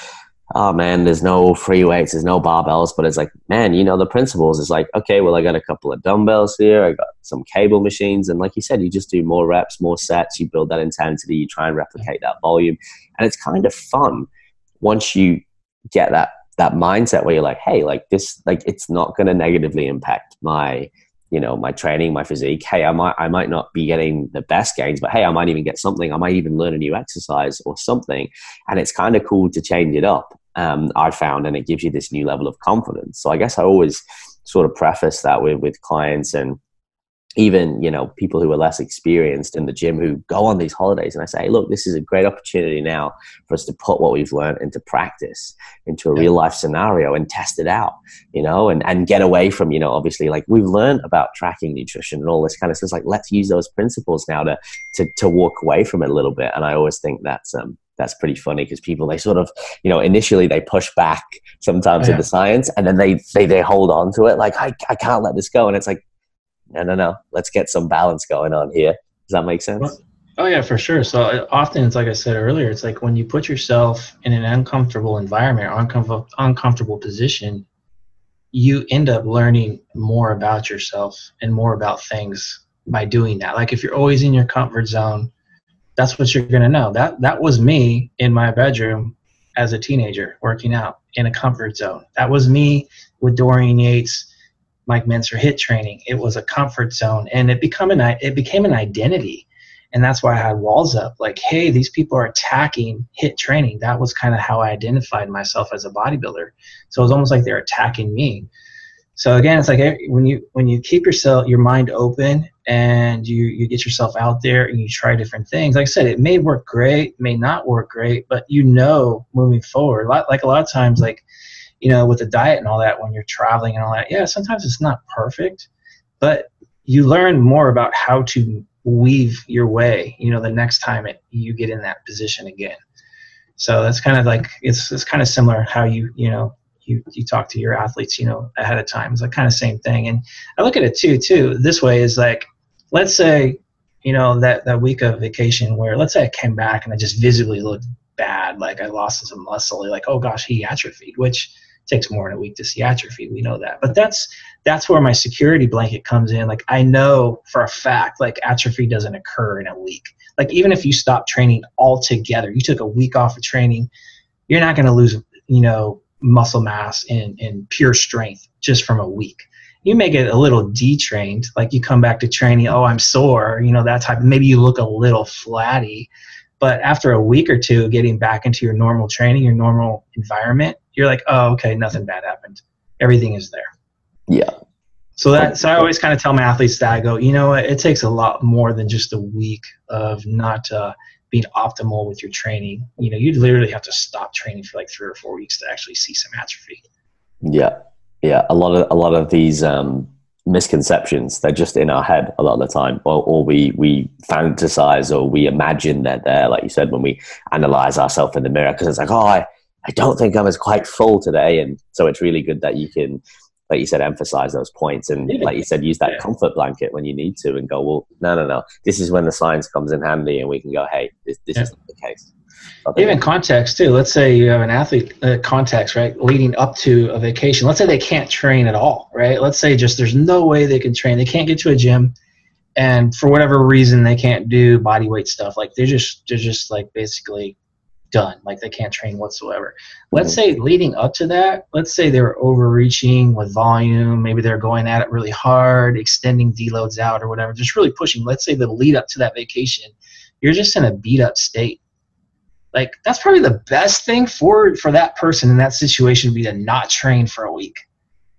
oh man, there's no free weights, there's no barbells, but it's like, man, the principles is like, okay, well, I got a couple of dumbbells here, I got some cable machines. And like you said, you just do more reps, more sets, you build that intensity, you try and replicate that volume. And it's kind of fun once you get that mindset where you're like, hey, like this, like it's not going to negatively impact my my training, my physique. Hey, I might not be getting the best gains, but hey, I might even get something. I might even learn a new exercise or something. And it's kind of cool to change it up, I found, and it gives you this new level of confidence. So I guess I always sort of preface that with clients and even, people who are less experienced in the gym who go on these holidays. And I say, hey, look, this is a great opportunity now for us to put what we've learned into practice, into a real life scenario and test it out, and get away from, obviously like we've learned about tracking nutrition and all this kind of stuff. Like, let's use those principles now to walk away from it a little bit. And I always think that's pretty funny because people, they sort of, initially they push back sometimes in the science and then they hold on to it. Like, I can't let this go. And it's like, no, let's get some balance going on here. Does that make sense? Well, oh yeah, for sure. So often it's like I said earlier, it's like when you put yourself in an uncomfortable environment or uncomfortable position, you end up learning more about yourself and more about things by doing that. Like if you're always in your comfort zone, that's what you're going to know. That was me in my bedroom as a teenager working out in a comfort zone. That was me with Dorian Yates, Mike Mentzer HIIT training. It was a comfort zone, and it became an identity. And that's why I had walls up. Like, hey, these people are attacking HIIT training. That was kind of how I identified myself as a bodybuilder. So it was almost like they're attacking me. So again, it's like when you keep your mind open and you get yourself out there and you try different things. Like I said, it may work great, may not work great, but moving forward. Like a lot of times, like, with the diet and all that, when you're traveling and all that, yeah, sometimes it's not perfect, but you learn more about how to weave your way, the next time you get in that position again. So that's kind of like, it's kind of similar how you talk to your athletes, ahead of time. It's like kind of same thing. And I look at it too, this way is like, let's say, that week of vacation where let's say I came back and I just visibly looked bad. Like I lost some muscle, like, oh gosh, he atrophied, which takes more than a week to see atrophy. We know that. But that's where my security blanket comes in. Like I know for a fact, like atrophy doesn't occur in a week. Like even if you stop training altogether, you took a week off of training, you're not going to lose, muscle mass in pure strength just from a week. You may get a little detrained, like you come back to training, oh, I'm sore, that type. Maybe you look a little flatty. But after a week or two getting back into your normal training, your normal environment, you're like, oh, okay, nothing bad happened. Everything is there. Yeah. So I always kind of tell my athletes that I go, what, it takes a lot more than just a week of not being optimal with your training. You'd literally have to stop training for like 3 or 4 weeks to actually see some atrophy. Yeah. Yeah. A lot of these misconceptions, they're just in our head a lot of the time, or we fantasize or we imagine that they're, like you said, when we analyze ourselves in the mirror, because it's like, oh, I don't think I'm as quite full today. And so it's really good that you can, like you said, emphasize those points and like you said, use that comfort blanket when you need to and go, well, no, this is when the science comes in handy and we can go, hey, this isn't the case. Even context too. Let's say you have an athlete context, right, leading up to a vacation. Let's say they can't train at all, right? Let's say just there's no way they can train. They can't get to a gym, and for whatever reason they can't do body weight stuff. Like they're just like basically done. Like they can't train whatsoever. Let's say leading up to that, let's say they were overreaching with volume. Maybe they're going at it really hard, extending deloads out or whatever, just really pushing. Let's say the lead up to that vacation, you're just in a beat up state. Like that's probably the best thing for that person in that situation would be to not train for a week.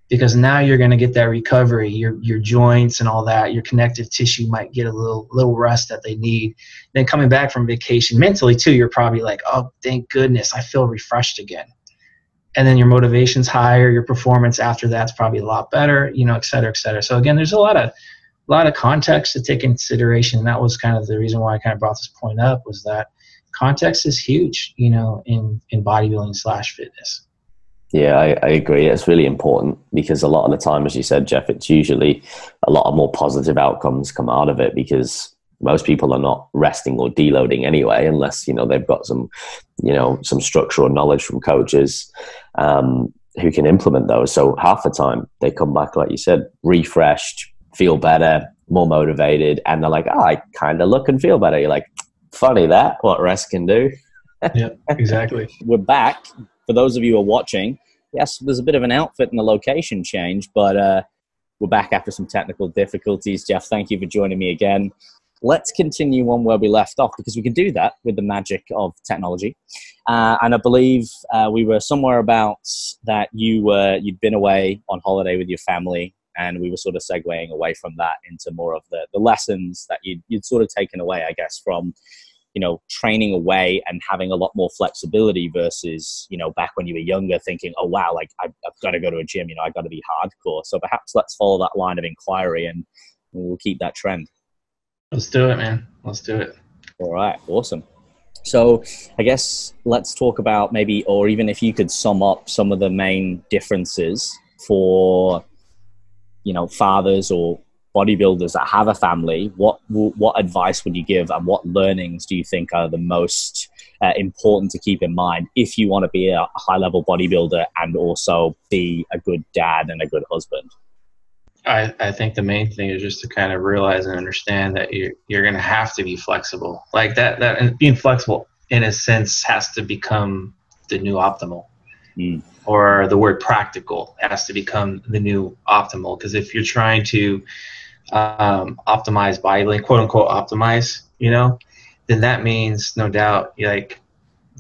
Because now you're going to get that recovery, your joints and all that, your connective tissue might get a little rest that they need. Then coming back from vacation, mentally too, you're probably like, oh, thank goodness, I feel refreshed again. And then your motivation's higher, your performance after that's probably a lot better, you know, et cetera, et cetera. So again, there's a lot of context to take into consideration. And that was kind of the reason why I kind of brought this point up, was that context is huge, you know, in bodybuilding / fitness. Yeah, I agree. It's really important because a lot of the time, as you said, Jeff, it's usually a lot of more positive outcomes come out of it because most people are not resting or deloading anyway, unless, you know, they've got some, you know, some structural knowledge from coaches who can implement those. So half the time they come back, like you said, refreshed, feel better, more motivated, and they're like, oh, I kind of look and feel better. You're like, funny that, what rest can do. Yeah, exactly. We're back. For those of you who are watching, yes, there's a bit of an outfit and a location change, but we're back after some technical difficulties. Jeff, thank you for joining me again. Let's continue on where we left off because we can do that with the magic of technology. And I believe we were somewhere about that you'd been away on holiday with your family, and we were sort of segueing away from that into more of the lessons that you'd sort of taken away, I guess, from, you know, training away and having a lot more flexibility versus, you know, back when you were younger thinking, oh, wow, like I've got to go to a gym, you know, I've got to be hardcore. So perhaps let's follow that line of inquiry and we'll keep that trend. Let's do it, man. Let's do it. All right. Awesome. So I guess let's talk about maybe, or even if you could sum up some of the main differences for, you know, fathers or bodybuilders that have a family, what advice would you give and what learnings do you think are the most important to keep in mind if you want to be a high-level bodybuilder and also be a good dad and a good husband? I think the main thing is just to kind of realize and understand that you're going to have to be flexible. Like that and being flexible in a sense has to become the new optimal. Or the word practical has to become the new optimal. Because if you're trying to optimize bodybuilding, quote unquote optimize, you know, then that means no doubt like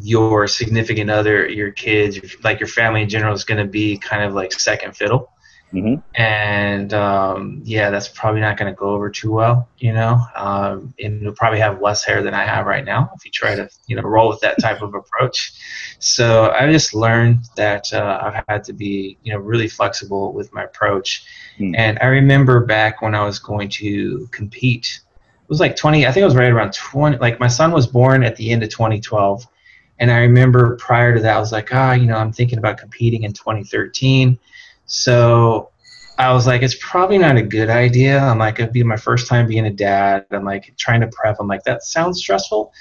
your significant other, your kids, like your family in general is going to be kind of like second fiddle. And yeah, that's probably not going to go over too well, you know, and you'll probably have less hair than I have right now if you try to, you know, roll with that type of approach. So I just learned that I've had to be, you know, really flexible with my approach. And I remember back when I was going to compete, it was like I think it was right around 20, like my son was born at the end of 2012. And I remember prior to that, I was like, you know, I'm thinking about competing in 2013. So I was like, it's probably not a good idea. I'm like, it'd be my first time being a dad. I'm like trying to prep. I'm like, that sounds stressful.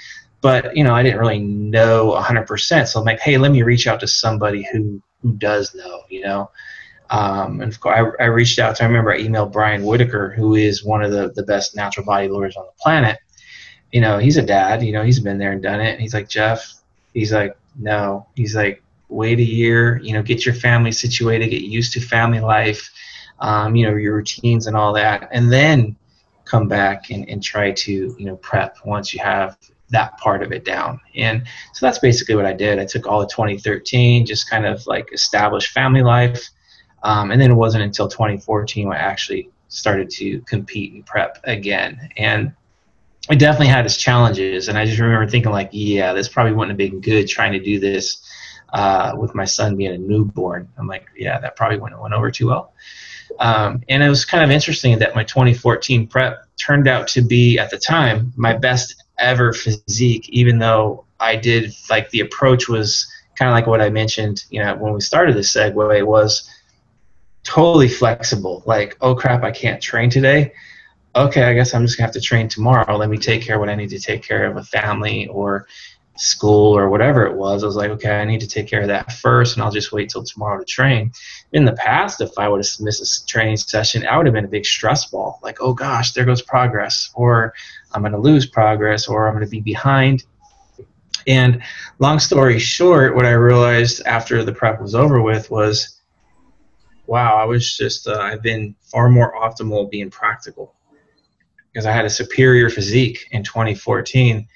But, you know, I didn't really know 100%. So I'm like, hey, let me reach out to somebody who does know, you know. And of course, I reached out to, I remember I emailed Brian Whitaker, who is one of the best natural bodybuilders on the planet. You know, he's a dad, you know, he's been there and done it. And he's like, Jeff, he's like, no. He's like, wait a year, you know, get your family situated, get used to family life, you know, your routines and all that, and then come back and try to, you know, prep once you have that part of it down. And so that's basically what I did. I took all of 2013, just kind of like established family life, and then it wasn't until 2014 when I actually started to compete and prep again. And it definitely had its challenges, and I just remember thinking like, yeah, this probably wouldn't have been good trying to do this with my son being a newborn. I'm like, yeah, that probably wouldn't have went over too well. And it was kind of interesting that my 2014 prep turned out to be, at the time, my best ever physique, even though I did, like, the approach was kind of like what I mentioned, you know, when we started this segue, it was totally flexible. Like, oh crap, I can't train today. Okay, I guess I'm just gonna have to train tomorrow. Let me take care of what I need to take care of with family or school or whatever it was. I was like, okay, I need to take care of that first, and I'll just wait till tomorrow to train. In the past, if I would have missed a training session, I would have been a big stress ball. Like, oh gosh, there goes progress, or I'm going to lose progress, or I'm going to be behind. And long story short, what I realized after the prep was over with was, wow, I was just, I've been far more optimal being practical, because I had a superior physique in 2014.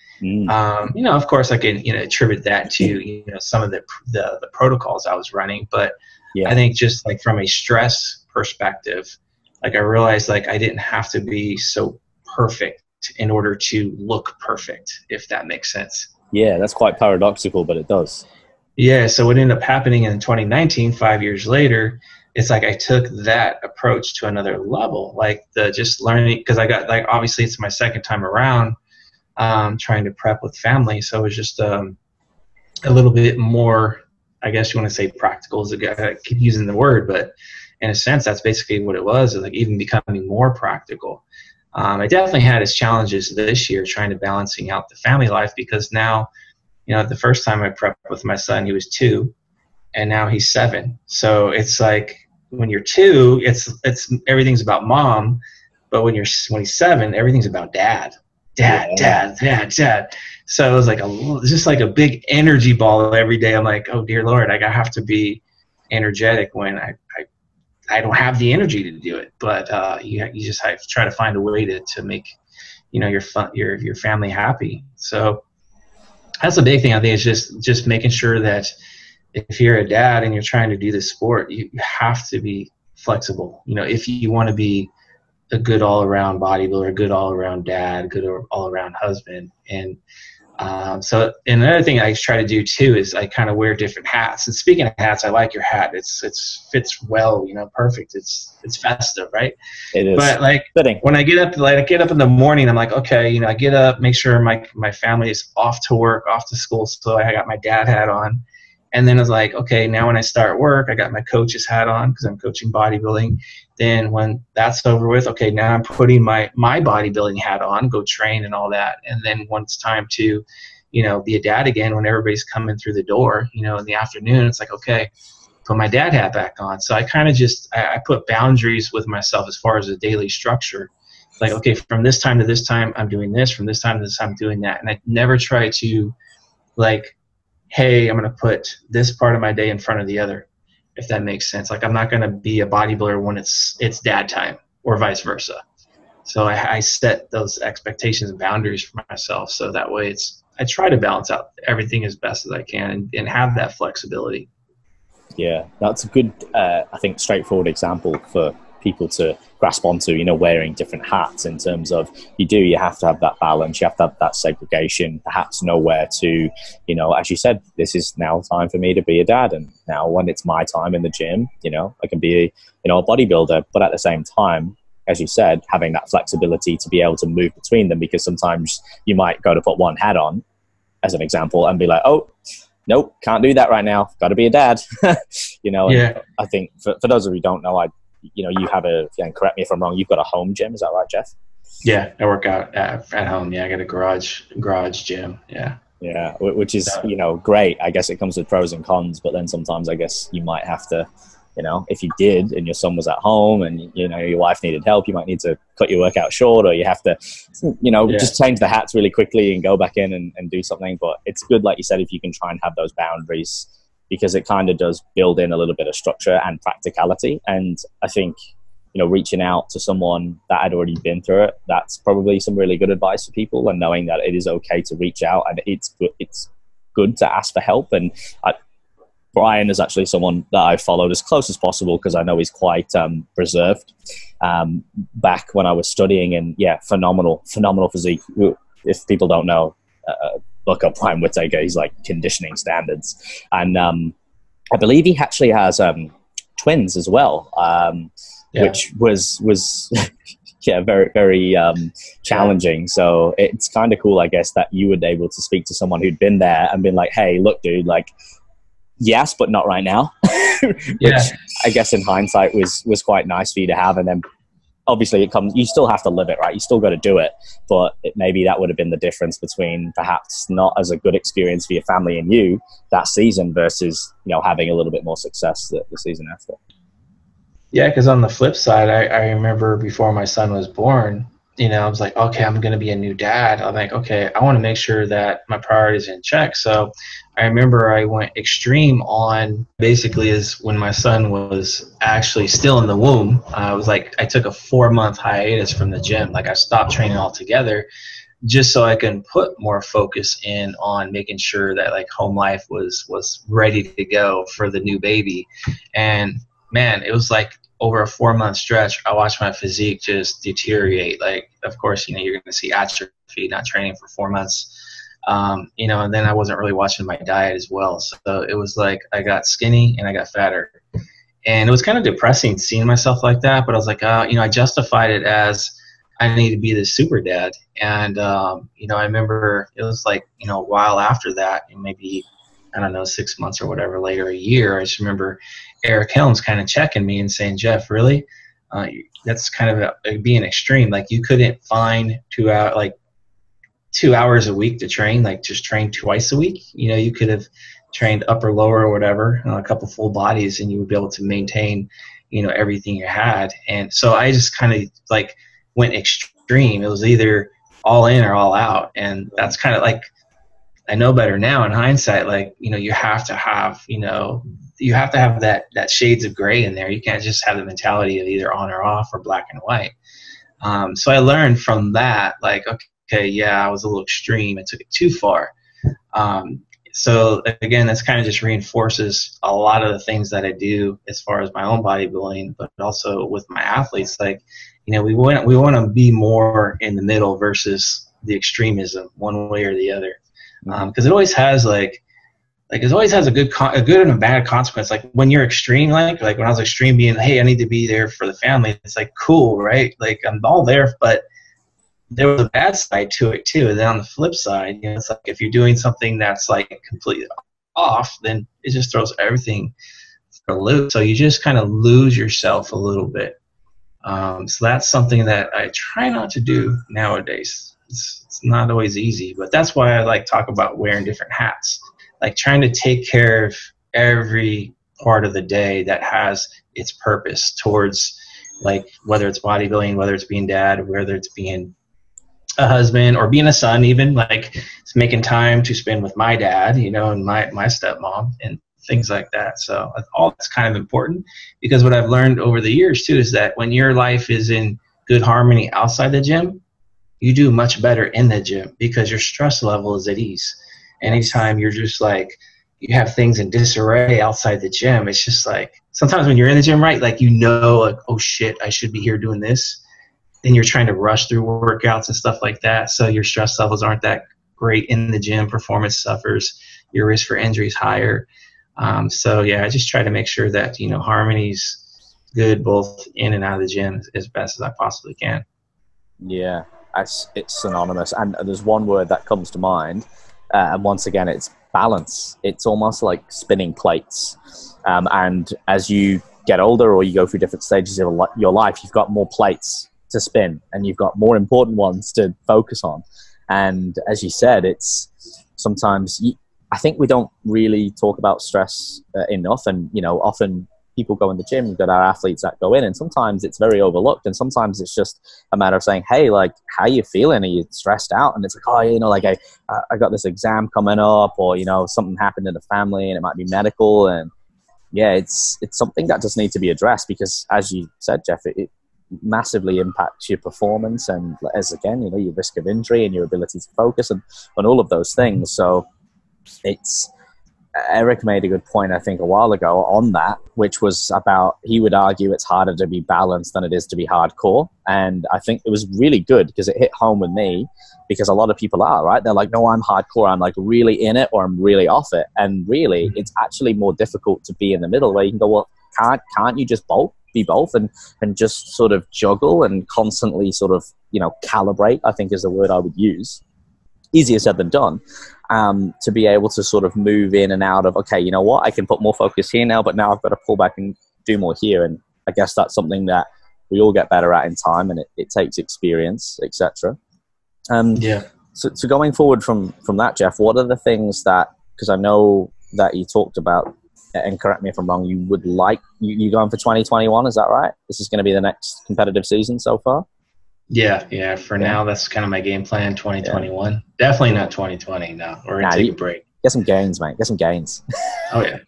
Of course I can, attribute that to, some of the protocols I was running, but I think just like from a stress perspective, like I realized like I didn't have to be so perfect in order to look perfect, if that makes sense. Yeah, that's quite paradoxical, but it does. Yeah, so what ended up happening in 2019, 5 years later, it's like I took that approach to another level, like the just learning, because I got, like, obviously it's my second time around trying to prep with family, so it was just a little bit more, I guess you want to say practical, I keep using the word, but in a sense that's basically what it was, like even becoming more practical. It definitely had its challenges this year trying to balancing out the family life, because now, the first time I prepped with my son, he was 2, and now he's 7. So it's like when you're 2, it's everything's about mom, but when he's 7, everything's about dad. Dad. So it was like just like a big energy ball every day. I'm like, oh dear Lord, I have to be energetic when I don't have the energy to do it. But you just have to try to find a way to make your family happy. So that's the big thing. I think is just making sure that if you're a dad and you're trying to do this sport, you have to be flexible. If you want to be a good all-around bodybuilder, a good all-around dad, good all-around husband. And so another thing I try to do too is I kind of wear different hats. And speaking of hats, I like your hat. It's fits well, perfect. It's festive, right? It is. But like fitting. When I get up in the morning, I'm like, okay, I get up, make sure my family is off to work, off to school. So I got my dad hat on. And then it's like, okay, now when I start work, I got my coach's hat on because I'm coaching bodybuilding. Then when that's over with, okay, now I'm putting my bodybuilding hat on, go train and all that. And then when it's time to, be a dad again, when everybody's coming through the door, in the afternoon, it's like, okay, put my dad hat back on. So I kind of I put boundaries with myself as far as the daily structure. Like, okay, from this time to this time, I'm doing this. From this time to this time, I'm doing that. And I never try to like, hey, I'm going to put this part of my day in front of the other, if that makes sense. Like, I'm not going to be a bodybuilder when it's dad time or vice versa. So I set those expectations and boundaries for myself. So that way I try to balance out everything as best as I can and have that flexibility. Yeah, that's a good, I think, straightforward example for people to grasp onto, wearing different hats in terms of you have to have that balance, you have to have that segregation, perhaps know where to, as you said, this is now time for me to be a dad, and now when it's my time in the gym, I can be, a bodybuilder, but at the same time, as you said, having that flexibility to be able to move between them, because sometimes you might go to put one hat on, as an example, and be like, oh, nope, can't do that right now, got to be a dad. Yeah. I think for those of you who don't know, you have and correct me if I'm wrong, you've got a home gym, is that right, Jeff? Yeah, I work out at home. Yeah, I got a garage gym. Yeah. Yeah, which is, great. I guess it comes with pros and cons, but then sometimes I guess you might have to, if you did and your son was at home and, your wife needed help, you might need to cut your workout short, or you have to, just change the hats really quickly and go back in and do something. But it's good, like you said, if you can try and have those boundaries, because it kind of does build in a little bit of structure and practicality. And I think, reaching out to someone that had already been through it, that's probably some really good advice for people, and knowing that it is okay to reach out and it's good to ask for help. And Brian is actually someone that I followed as close as possible, because I know he's quite reserved. Back when I was studying, and phenomenal physique. If people don't know, look up Brian Whittaker. He's like conditioning standards, and I believe he actually has twins as well, which was very, very challenging. So it's kind of cool, I guess, that you were able to speak to someone who'd been there and been like, hey, look, dude, like, yes, but not right now. Which I guess in hindsight was quite nice for you to have. And then obviously you still have to live it, right? You still got to do it, but maybe that would have been the difference between perhaps not as a good experience for your family and you that season versus, having a little bit more success the season after. Yeah, because on the flip side, I remember before my son was born, I was like, okay, I'm going to be a new dad. I'm like, okay, I want to make sure that my priorities are in check. So I remember I went extreme on basically is when my son was actually still in the womb. I was like, I took a 4-month hiatus from the gym. Like I stopped training altogether just so I can put more focus in on making sure that like home life was ready to go for the new baby. And man, it was like over a 4-month stretch, I watched my physique just deteriorate. Like, of course, you're going to see atrophy, not training for 4 months. And then I wasn't really watching my diet as well. So it was like I got skinny and I got fatter. And it was kind of depressing seeing myself like that. But I was like, I justified it as I need to be this super dad. And, I remember it was like, a while after that, maybe, I don't know, 6 months or whatever later, a year, I just remember Eric Helms kind of checking me and saying, Jeff, really? That's kind of being extreme. Like you couldn't find 2 hours a week to train, like just train twice a week. You could have trained upper, lower, or whatever, a couple full bodies, and you would be able to maintain, everything you had. And so I just kind of like went extreme. It was either all in or all out. And that's kind of like, I know better now in hindsight, like, you have to have, that shades of gray in there. You can't just have the mentality of either on or off or black and white. So I learned from that, like, okay, yeah, I was a little extreme. I took it too far. So again, that's kind of just reinforces a lot of the things that I do as far as my own bodybuilding, but also with my athletes. Like, we want to be more in the middle versus the extremism, one way or the other, because it always has it always has a good and a bad consequence. Like when you're extreme, like when I was extreme, being, hey, I need to be there for the family. It's like cool, right? Like I'm all there, but there was a bad side to it too. And then on the flip side, it's like if you're doing something that's like completely off, then it just throws everything for a loop. So you just kind of lose yourself a little bit. So that's something that I try not to do nowadays. It's not always easy, but that's why I like talk about wearing different hats, like trying to take care of every part of the day that has its purpose towards, like, whether it's bodybuilding, whether it's being dad, whether it's being a husband or being a son, even like it's making time to spend with my dad, and my stepmom and things like that. So all that's kind of important, because what I've learned over the years too is that when your life is in good harmony outside the gym, you do much better in the gym because your stress level is at ease. Anytime you're just like, you have things in disarray outside the gym, it's just like, sometimes when you're in the gym, right, like, like, oh shit, I should be here doing this. Then you're trying to rush through workouts and stuff like that. So your stress levels aren't that great in the gym. Performance suffers. Your risk for injury is higher. So yeah, I just try to make sure that, harmony's good both in and out of the gym as best as I possibly can. Yeah, it's synonymous. And there's one word that comes to mind. And once again, it's balance. It's almost like spinning plates. And as you get older or you go through different stages of your life, you've got more plates to spin and you've got more important ones to focus on. And as you said, it's sometimes I think we don't really talk about stress enough. And often people go in the gym, we've got our athletes that go in, and sometimes it's very overlooked, and sometimes it's just a matter of saying, hey, like, how you feeling? Are you stressed out? And it's like, oh, like I got this exam coming up, or something happened in the family and it might be medical. And yeah, it's something that just needs to be addressed, because as you said, Jeff, it massively impacts your performance, and as again, your risk of injury and your ability to focus and all of those things. So Eric made a good point, I think, a while ago on that, which was about, he would argue it's harder to be balanced than it is to be hardcore. And I think it was really good because it hit home with me, because a lot of people are, right? They're like, no, I'm hardcore. I'm like really in it, or I'm really off it. And really, it's actually more difficult to be in the middle, where you can go, well, can't you just be both and just sort of juggle and constantly sort of, calibrate, I think is the word I would use. Easier said than done, to be able to sort of move in and out of, okay, you know what, I can put more focus here now, but now I've got to pull back and do more here. And I guess that's something that we all get better at in time, and it takes experience, etc. Yeah. So going forward from that, Jeff, what are the things that, because I know that you talked about, and correct me if I'm wrong, you would like, you going for 2021, is that right? This is going to be the next competitive season so far? Yeah. For now, that's kind of my game plan. 2021. Definitely not 2020. No, we're gonna take a break. Get some gains, mate. Get some gains. Oh yeah.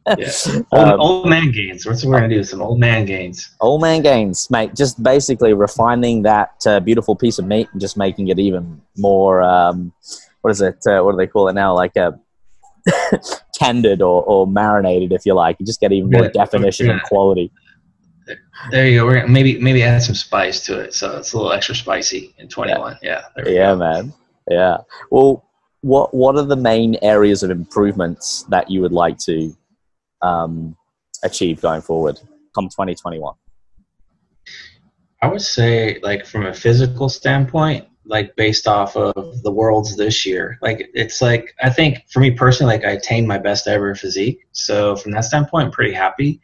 Old man gains. That's what we're gonna do. Some old man gains. Old man gains, mate. Just basically refining that beautiful piece of meat and just making it even more. What is it? What do they call it now? Like a tendered or marinated, if you like. You just get even more definition and quality. There you go. We're gonna maybe add some spice to it, so it's a little extra spicy in 21. Yeah. There we go. Man. Yeah. Well, what are the main areas of improvements that you would like to achieve going forward come 2021? I would say, like, from a physical standpoint, like based off of the worlds this year, like it's like, I think for me personally, like I attained my best ever physique. So from that standpoint, I'm pretty happy.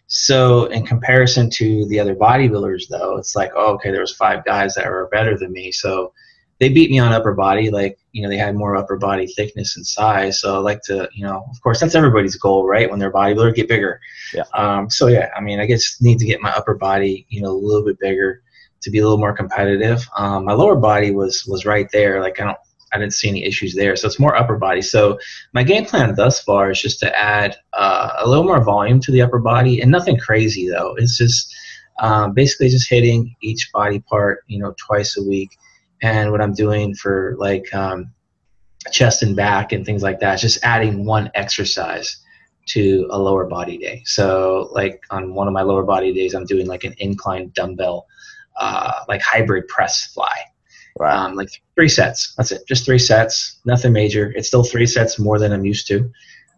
So in comparison to the other bodybuilders though, it's like, oh, okay, there was 5 guys that were better than me. So they beat me on upper body. Like, you know, they had more upper body thickness and size. So I like to, you know, of course that's everybody's goal, right? When they're a bodybuilder, get bigger. Yeah. So yeah, I mean, I just need to get my upper body, you know, a little bit bigger to be a little more competitive. My lower body was right there. Like I didn't see any issues there. So it's more upper body. So my game plan thus far is just to add a little more volume to the upper body, and nothing crazy though. It's just basically just hitting each body part, you know, twice a week. And what I'm doing for like chest and back and things like that is just adding one exercise to a lower body day. So like on one of my lower body days, I'm doing like an incline dumbbell, like hybrid press fly. Right. Like 3 sets. That's it. Just 3 sets. Nothing major. It's still 3 sets more than I'm used to.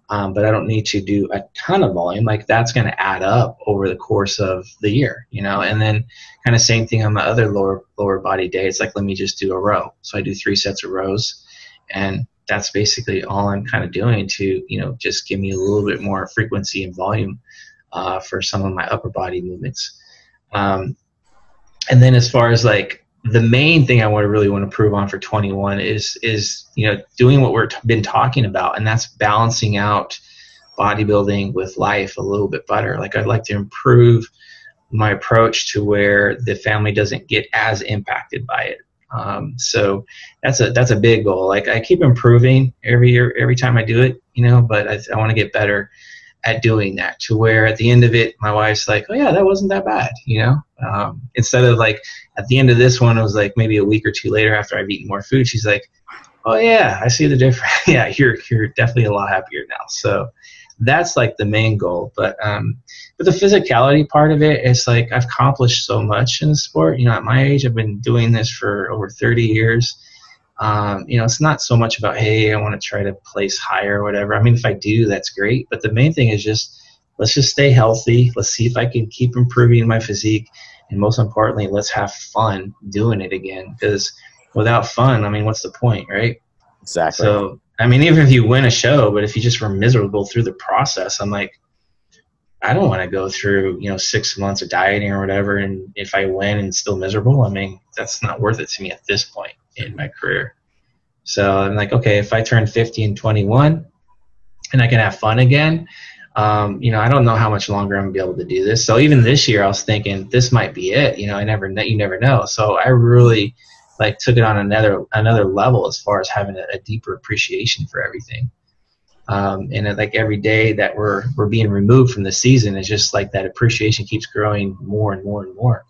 But I don't need to do a ton of volume. Like that's going to add up over the course of the year, you know. And then kind of same thing on my other lower body day. It's like, let me just do a row. So I do 3 sets of rows, and that's basically all I'm kind of doing to, you know, just give me a little bit more frequency and volume for some of my upper body movements. And then as far as like the main thing I really want to improve on for 21 is you know, doing what we're been talking about, and that's balancing out bodybuilding with life a little bit better. Like I'd like to improve my approach to where the family doesn't get as impacted by it. So that's a big goal. Like I keep improving every year, every time I do it, you know, but I want to get better at doing that to where at the end of it, my wife's like, oh yeah, that wasn't that bad, you know? Instead of like at the end of this one, it was like maybe a week or 2 later after I've eaten more food, she's like, oh yeah, I see the difference. Yeah, you're definitely a lot happier now. So that's like the main goal. But the physicality part of it is like I've accomplished so much in the sport. You know, at my age, I've been doing this for over 30 years. You know, it's not so much about, hey, I want to try to place higher or whatever. I mean, if I do, that's great. But the main thing is just, let's just stay healthy. Let's see if I can keep improving my physique. And most importantly, let's have fun doing it again. Because without fun, I mean, what's the point, right? Exactly. So, I mean, even if you win a show, but if you just were miserable through the process, I'm like, I don't want to go through, you know, 6 months of dieting or whatever. And if I win and still miserable, I mean, that's not worth it to me at this point in my career. So I'm like, okay, if I turn 50 and 21 and I can have fun again, you know, I don't know how much longer I'm gonna be able to do this. So even this year I was thinking this might be it, you know, you never know. So I really like took it on another level as far as having a deeper appreciation for everything. And like every day that we're being removed from the season, it's just like that appreciation keeps growing more and more and more.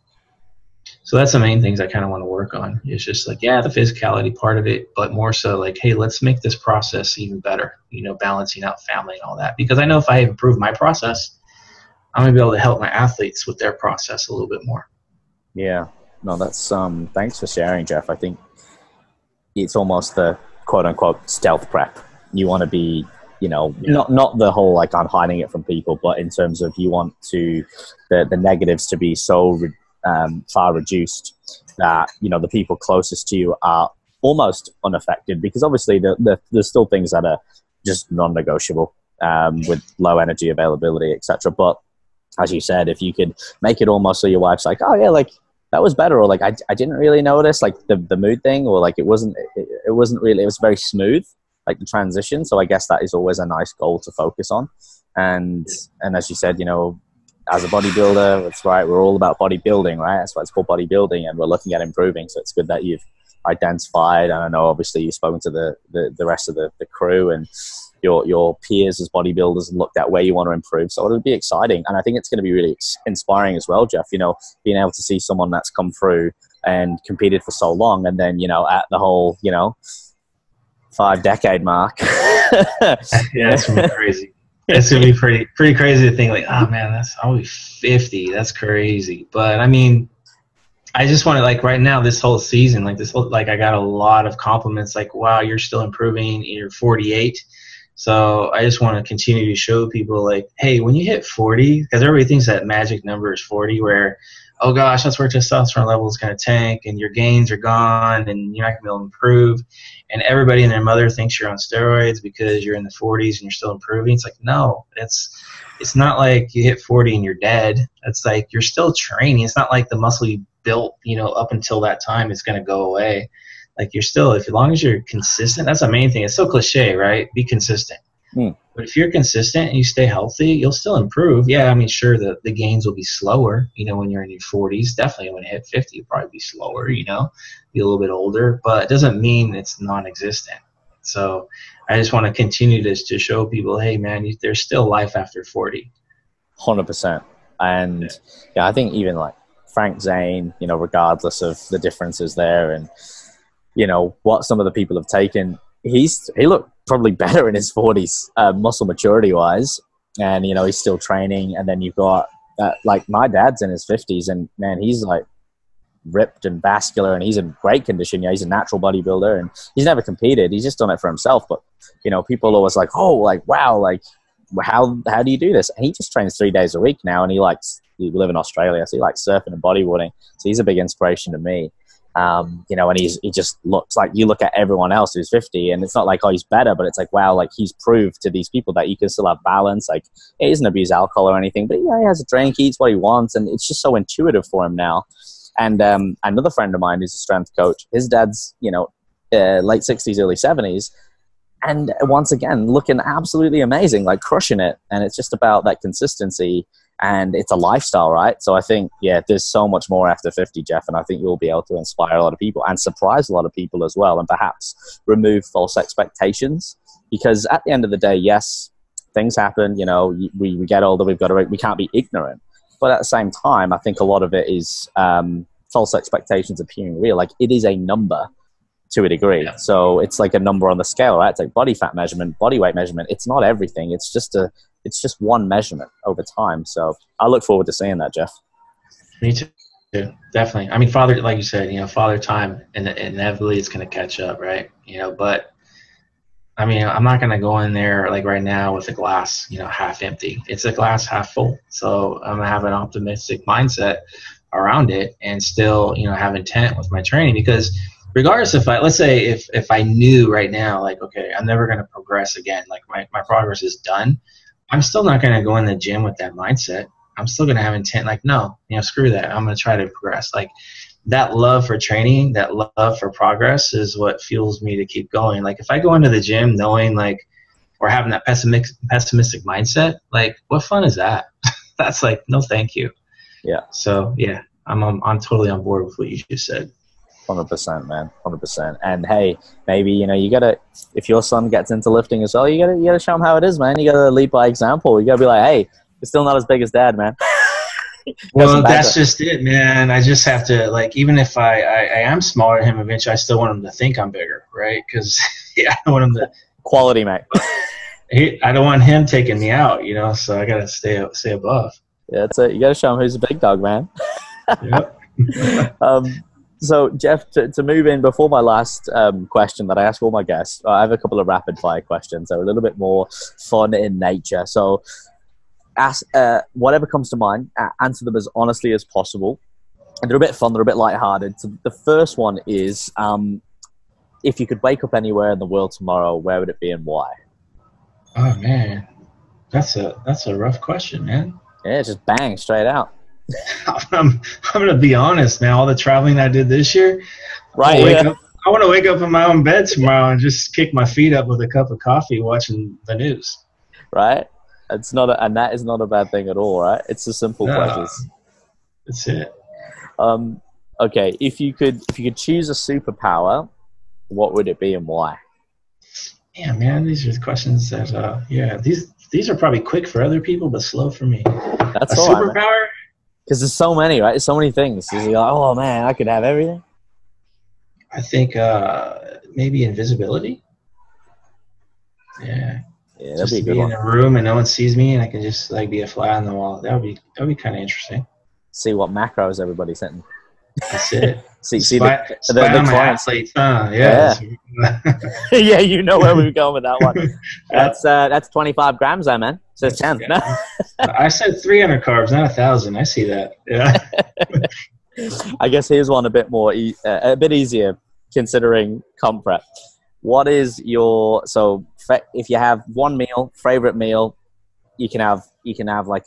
So that's the main things I kind of want to work on. It's just like, yeah, the physicality part of it, but more so like, hey, let's make this process even better, you know, balancing out family and all that. Because I know if I improve my process, I'm going to be able to help my athletes with their process a little bit more. Yeah. No, that's, thanks for sharing, Jeff. I think it's almost the quote unquote stealth prep. You want to be, you know, not the whole, like I'm hiding it from people, but in terms of you want to, the negatives to be so far reduced that, you know, the people closest to you are almost unaffected, because obviously there's still things that are just non-negotiable with low energy availability, etc. But as you said, if you could make it almost so your wife's like, oh yeah, like that was better, or like I didn't really notice like the mood thing, or like it wasn't really, it was very smooth, like the transition. So I guess that is always a nice goal to focus on. And as you said, you know, as a bodybuilder, that's right, we're all about bodybuilding, right? That's why it's called bodybuilding, and we're looking at improving. So it's good that you've identified, and I know obviously you've spoken to the rest of the crew and your peers as bodybuilders and looked at where you want to improve. So it'll be exciting, and I think it's going to be really inspiring as well, Jeff. You know, being able to see someone that's come through and competed for so long, and then, you know, at the whole, you know, 5-decade mark. Yeah, it's gonna be crazy. It's gonna be pretty crazy to think like, oh man, that's only 50. That's crazy. But I mean, I just want to, like, right now, this whole season, like I got a lot of compliments, like, wow, you're still improving. You're 48. So I just want to continue to show people, like, hey, when you hit 40, because everybody thinks that magic number is 40, where, oh gosh, that's where testosterone level is going to tank and your gains are gone and you're not going to be able to improve. And everybody and their mother thinks you're on steroids because you're in the 40s and you're still improving. It's like, no, it's not like you hit 40 and you're dead. It's like you're still training. It's not like the muscle you built, you know, up until that time is going to go away. Like, you're still, as long as you're consistent, that's the main thing. It's so cliche, right? Be consistent. But if you're consistent and you stay healthy, you'll still improve. Yeah, I mean, sure, the gains will be slower, you know, when you're in your 40s. Definitely when you hit 50, you'll probably be slower, you know, be a little bit older. But it doesn't mean it's non-existent. So I just want to continue to show people, hey, man, there's still life after 40. 100%. And yeah, I think even like Frank Zane, you know, regardless of the differences there and, you know, what some of the people have taken, he looked probably better in his 40s, muscle maturity wise. And, you know, he's still training. And then you've got, like, my dad's in his 50s, and man, he's like ripped and vascular, and he's in great condition. Yeah, he's a natural bodybuilder, and he's never competed. He's just done it for himself. But, you know, people are always like, oh, like, wow, like, how do you do this? And he just trains 3 days a week now, and he live in Australia, so he likes surfing and bodyboarding. So he's a big inspiration to me. You know, and he just looks like, you look at everyone else who's 50, and it's not like, oh, he's better, but it's like, wow, like, he's proved to these people that you can still have balance. Like, he doesn't abuse alcohol or anything, but yeah, he has a drink, he eats what he wants, and it's just so intuitive for him now. And another friend of mine who's a strength coach, his dad's, you know, late 60s, early 70s, and once again, looking absolutely amazing, like crushing it. And it's just about that consistency. And it's a lifestyle, right? So I think, yeah, there's so much more after 50, Jeff, and I think you'll be able to inspire a lot of people and surprise a lot of people as well, and perhaps remove false expectations. Because at the end of the day, yes, things happen. You know, we get older, we can't be ignorant. But at the same time, I think a lot of it is false expectations appearing real. Like, it is a number to a degree. Yeah. So it's like a number on the scale, right? It's like body fat measurement, body weight measurement. It's not everything. It's just one measurement over time. So I look forward to seeing that, Jeff. Me too. Definitely. I mean, father, like you said, you know, father time, and inevitably it's going to catch up, right? You know, but I mean, I'm not going to go in there like right now with a glass, you know, half empty. It's a glass half full. So I'm going to have an optimistic mindset around it and still, you know, have intent with my training, because regardless, let's say if I knew right now, like, okay, I'm never going to progress again, like my progress is done, I'm still not going to go in the gym with that mindset. I'm still going to have intent, like, no, you know, screw that. I'm going to try to progress. Like, that love for training, that love for progress is what fuels me to keep going. Like, if I go into the gym knowing, like, or having that pessimistic mindset, like, what fun is that? That's like, no, thank you. Yeah. So yeah, I'm totally on board with what you just said. 100%, man. 100%. And hey, maybe, you know, you gotta, if your son gets into lifting as well, you gotta show him how it is, man. You gotta lead by example. You gotta be like, hey, you're still not as big as dad, man. Well, that's just it, man. I just have to, like, even if I am smaller than him eventually, I still want him to think I'm bigger, right? Because yeah, I don't want him to quality, mate. I don't want him taking me out, you know. So I gotta stay above. Yeah, that's it. You gotta show him who's a big dog, man. Yep. So, Jeff, to move in before my last question that I ask all my guests, I have a couple of rapid fire questions. They're a little bit more fun in nature. So, ask whatever comes to mind, answer them as honestly as possible. And they're a bit fun, they're a bit lighthearted. So the first one is, if you could wake up anywhere in the world tomorrow, where would it be and why? Oh, man. That's a rough question, man. Yeah, just bang, straight out. I'm going to be honest, man. All the traveling I did this year, right? I want to wake up in my own bed tomorrow and just kick my feet up with a cup of coffee watching the news. Right? It's not, and that is not a bad thing at all, right? It's the simple pleasures. That's it. Okay, if you could choose a superpower, what would it be and why? Yeah, man, these are the questions that, these are probably quick for other people, but slow for me. That's a all right, superpower? Because there's so many, right? There's so many things. You're like, oh man, I could have everything. I think maybe invisibility. Yeah, that'd just be a to good be one. in a room and no one sees me, and I can just like be a fly on the wall. That'd be kind of interesting. See what macros everybody's hitting. That's it. see spy the on my clients. athletes, huh? Yeah. Yeah, you know where we were going with that one. That's 25 grams there, man. So 10. Yeah. I said 300 carbs, not 1,000. I see that. Yeah. I guess here's one a bit more, a bit easier considering comp prep. What is your, so if you have one meal, favorite meal, you can have like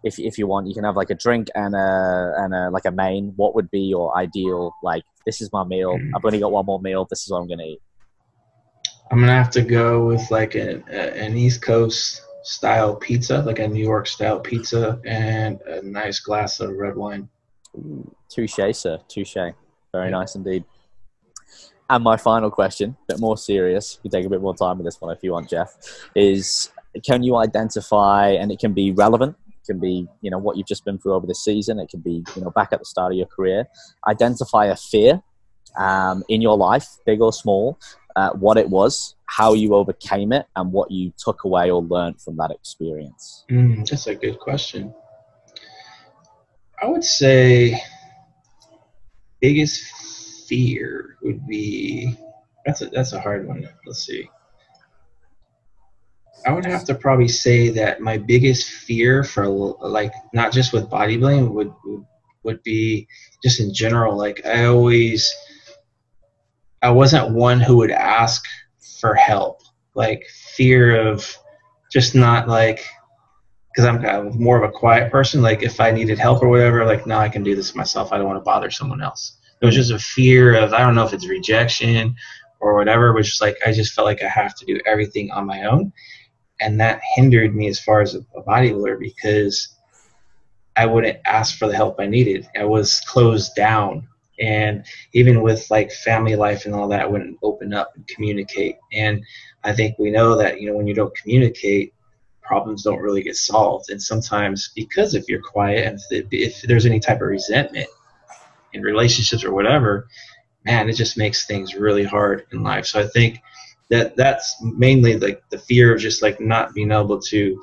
if you want, you can have like a drink and a like a main. What would be your ideal, like, this is my meal, I've only got one more meal, this is what I'm going to eat? I'm going to have to go with like an East Coast style pizza, like a New York style pizza, and a nice glass of red wine. Touche, sir. Touche. Very nice indeed. And my final question, a bit more serious, you can take a bit more time with this one if you want, Jeff, is can you identify, and it can be relevant, it can be, you know, what you've just been through over the season, it can be, you know, back at the start of your career, identify a fear in your life, big or small, what it was, how you overcame it, and what you took away or learned from that experience? That's a good question. I would say biggest fear would be, that's a hard one. Let's see. I would have to probably say that my biggest fear for, like, not just with bodybuilding would be just in general. Like, I wasn't one who would ask for help. Like, fear of just not, like, because I'm kind of more of a quiet person. Like, if I needed help or whatever, like, no, I can do this myself. I don't want to bother someone else. It was just a fear of, I don't know if it's rejection or whatever, but just like, I just felt like I have to do everything on my own. And that hindered me as far as a bodybuilder, because I wouldn't ask for the help I needed. I was closed down. And even with like family life and all that, I wouldn't open up and communicate. And I think we know that, you know, when you don't communicate, problems don't really get solved. And sometimes, because if you're quiet and if there's any type of resentment in relationships or whatever, man, it just makes things really hard in life. So I think that's mainly like the fear of just like not being able to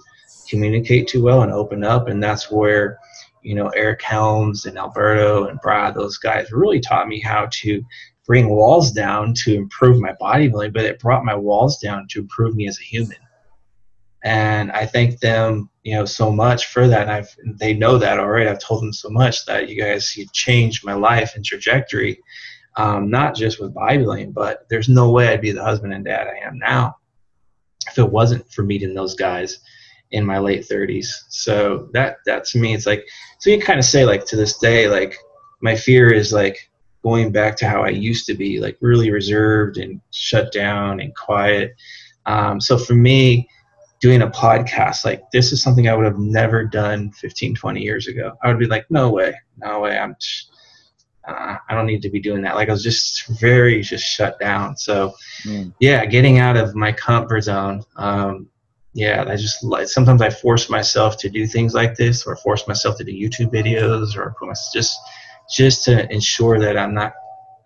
communicate too well and open up. And that's where, you know, Eric Helms and Alberto and Brad, those guys really taught me how to bring walls down to improve my bodybuilding, but it brought my walls down to improve me as a human. And I thank them, you know, so much for that. And they know that already. I've told them so much that you've changed my life and trajectory, not just with bodybuilding, but there's no way I'd be the husband and dad I am now if it wasn't for meeting those guys in my late 30s. So that to me, it's like, so you kind of say, like, to this day, like, my fear is like going back to how I used to be, like really reserved and shut down and quiet. So for me, doing a podcast, like, this is something I would have never done 15, 20 years ago. I would be like, no way. I don't need to be doing that. Like, I was just very shut down. So yeah, getting out of my comfort zone. I just, like, sometimes I force myself to do things like this, or force myself to do YouTube videos, or just to ensure that I'm not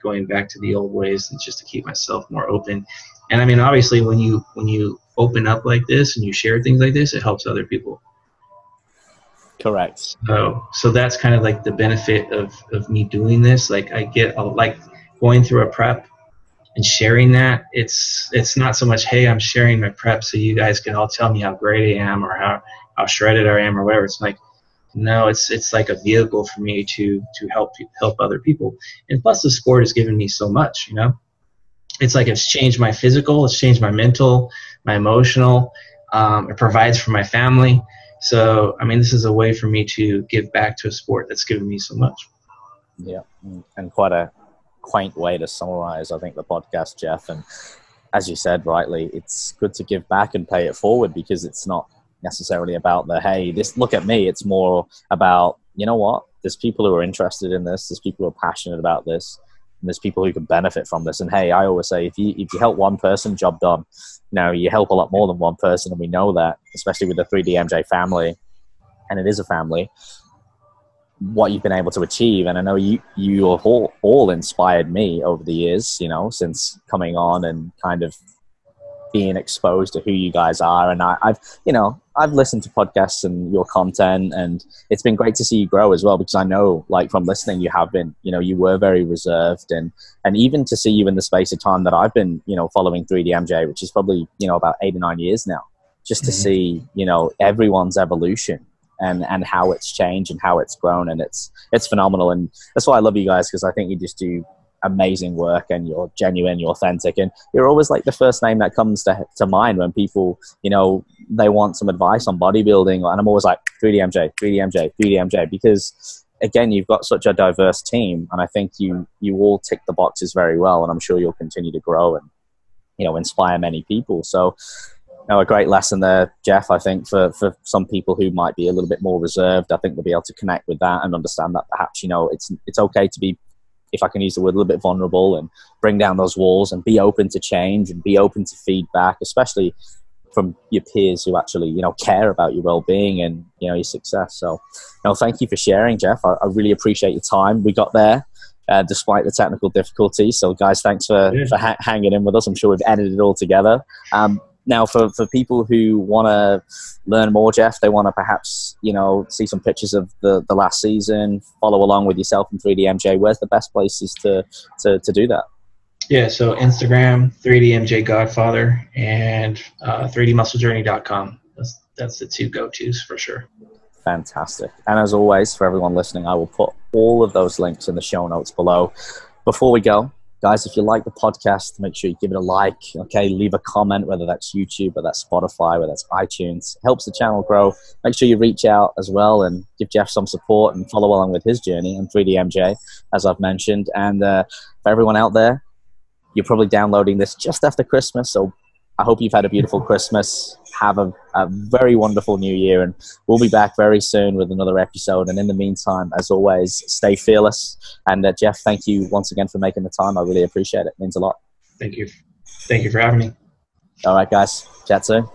going back to the old ways, and just to keep myself more open. And I mean, obviously, when you open up like this and you share things like this, it helps other people. Correct. So that's kind of like the benefit of me doing this. Like, I get like going through a prep and sharing that. It's not so much, hey, I'm sharing my prep so you guys can all tell me how great I am or how shredded I am or whatever. It's like, no, it's like a vehicle for me to help other people. And plus, the sport has given me so much, you know. It's like, it's changed my physical, it's changed my mental, my emotional. It provides for my family. So, I mean, this is a way for me to give back to a sport that's given me so much. Yeah, and quite a quaint way to summarize, I think, the podcast, Jeff. And as you said rightly, it's good to give back and pay it forward, because it's not necessarily about the, hey, this, look at me. It's more about, you know what, there's people who are interested in this, there's people who are passionate about this, and there's people who can benefit from this. And hey, I always say, if you help one person, job done. Now, you help a lot more than one person, and we know that, especially with the 3DMJ family, and it is a family, what you've been able to achieve. And I know you have all inspired me over the years, you know, since coming on and kind of being exposed to who you guys are. And I've listened to podcasts and your content, and it's been great to see you grow as well, because I know, like, from listening, you have been, you know, you were very reserved, and even to see you in the space of time that I've been, you know, following 3DMJ, which is probably, you know, about 8 or 9 years now, just to see, you know, everyone's evolution and how it's changed and how it's grown. And it's phenomenal. And that's why I love you guys, because I think you just do amazing work, and you're genuine, you're authentic, and you're always like the first name that comes to mind when people, you know, they want some advice on bodybuilding. And I'm always like, 3DMJ, because again, you've got such a diverse team, and I think you all tick the boxes very well, and I'm sure you'll continue to grow and, you know, inspire many people. So, you know, a great lesson there, Jeff. I think for some people who might be a little bit more reserved, I think they'll be able to connect with that and understand that perhaps, you know, it's okay to be, if I can use the word, a little bit vulnerable, and bring down those walls and be open to change and be open to feedback, especially from your peers who actually, you know, care about your well-being and, you know, your success. So, you know, thank you for sharing, Jeff. I really appreciate your time. We got there despite the technical difficulties. So, guys, thanks for hanging in with us. I'm sure we've edited it all together. Now, for people who want to learn more, Jeff, they want to perhaps, you know, see some pictures of the last season, follow along with yourself and 3DMJ, where's the best places to do that? Yeah, so Instagram, 3DMJ Godfather, and 3dmusclejourney.com. That's the two go-tos for sure. Fantastic. And as always, for everyone listening, I will put all of those links in the show notes below. Before we go, guys, if you like the podcast, make sure you give it a like, okay? Leave a comment, whether that's YouTube, whether that's Spotify, whether that's iTunes. It helps the channel grow. Make sure you reach out as well and give Jeff some support and follow along with his journey on 3DMJ, as I've mentioned. And for everyone out there, you're probably downloading this just after Christmas, so I hope you've had a beautiful Christmas. Have a very wonderful New Year, and we'll be back very soon with another episode. And in the meantime, as always, stay fearless. And Jeff, thank you once again for making the time. I really appreciate it. It means a lot. Thank you. Thank you for having me. All right, guys. Chat soon.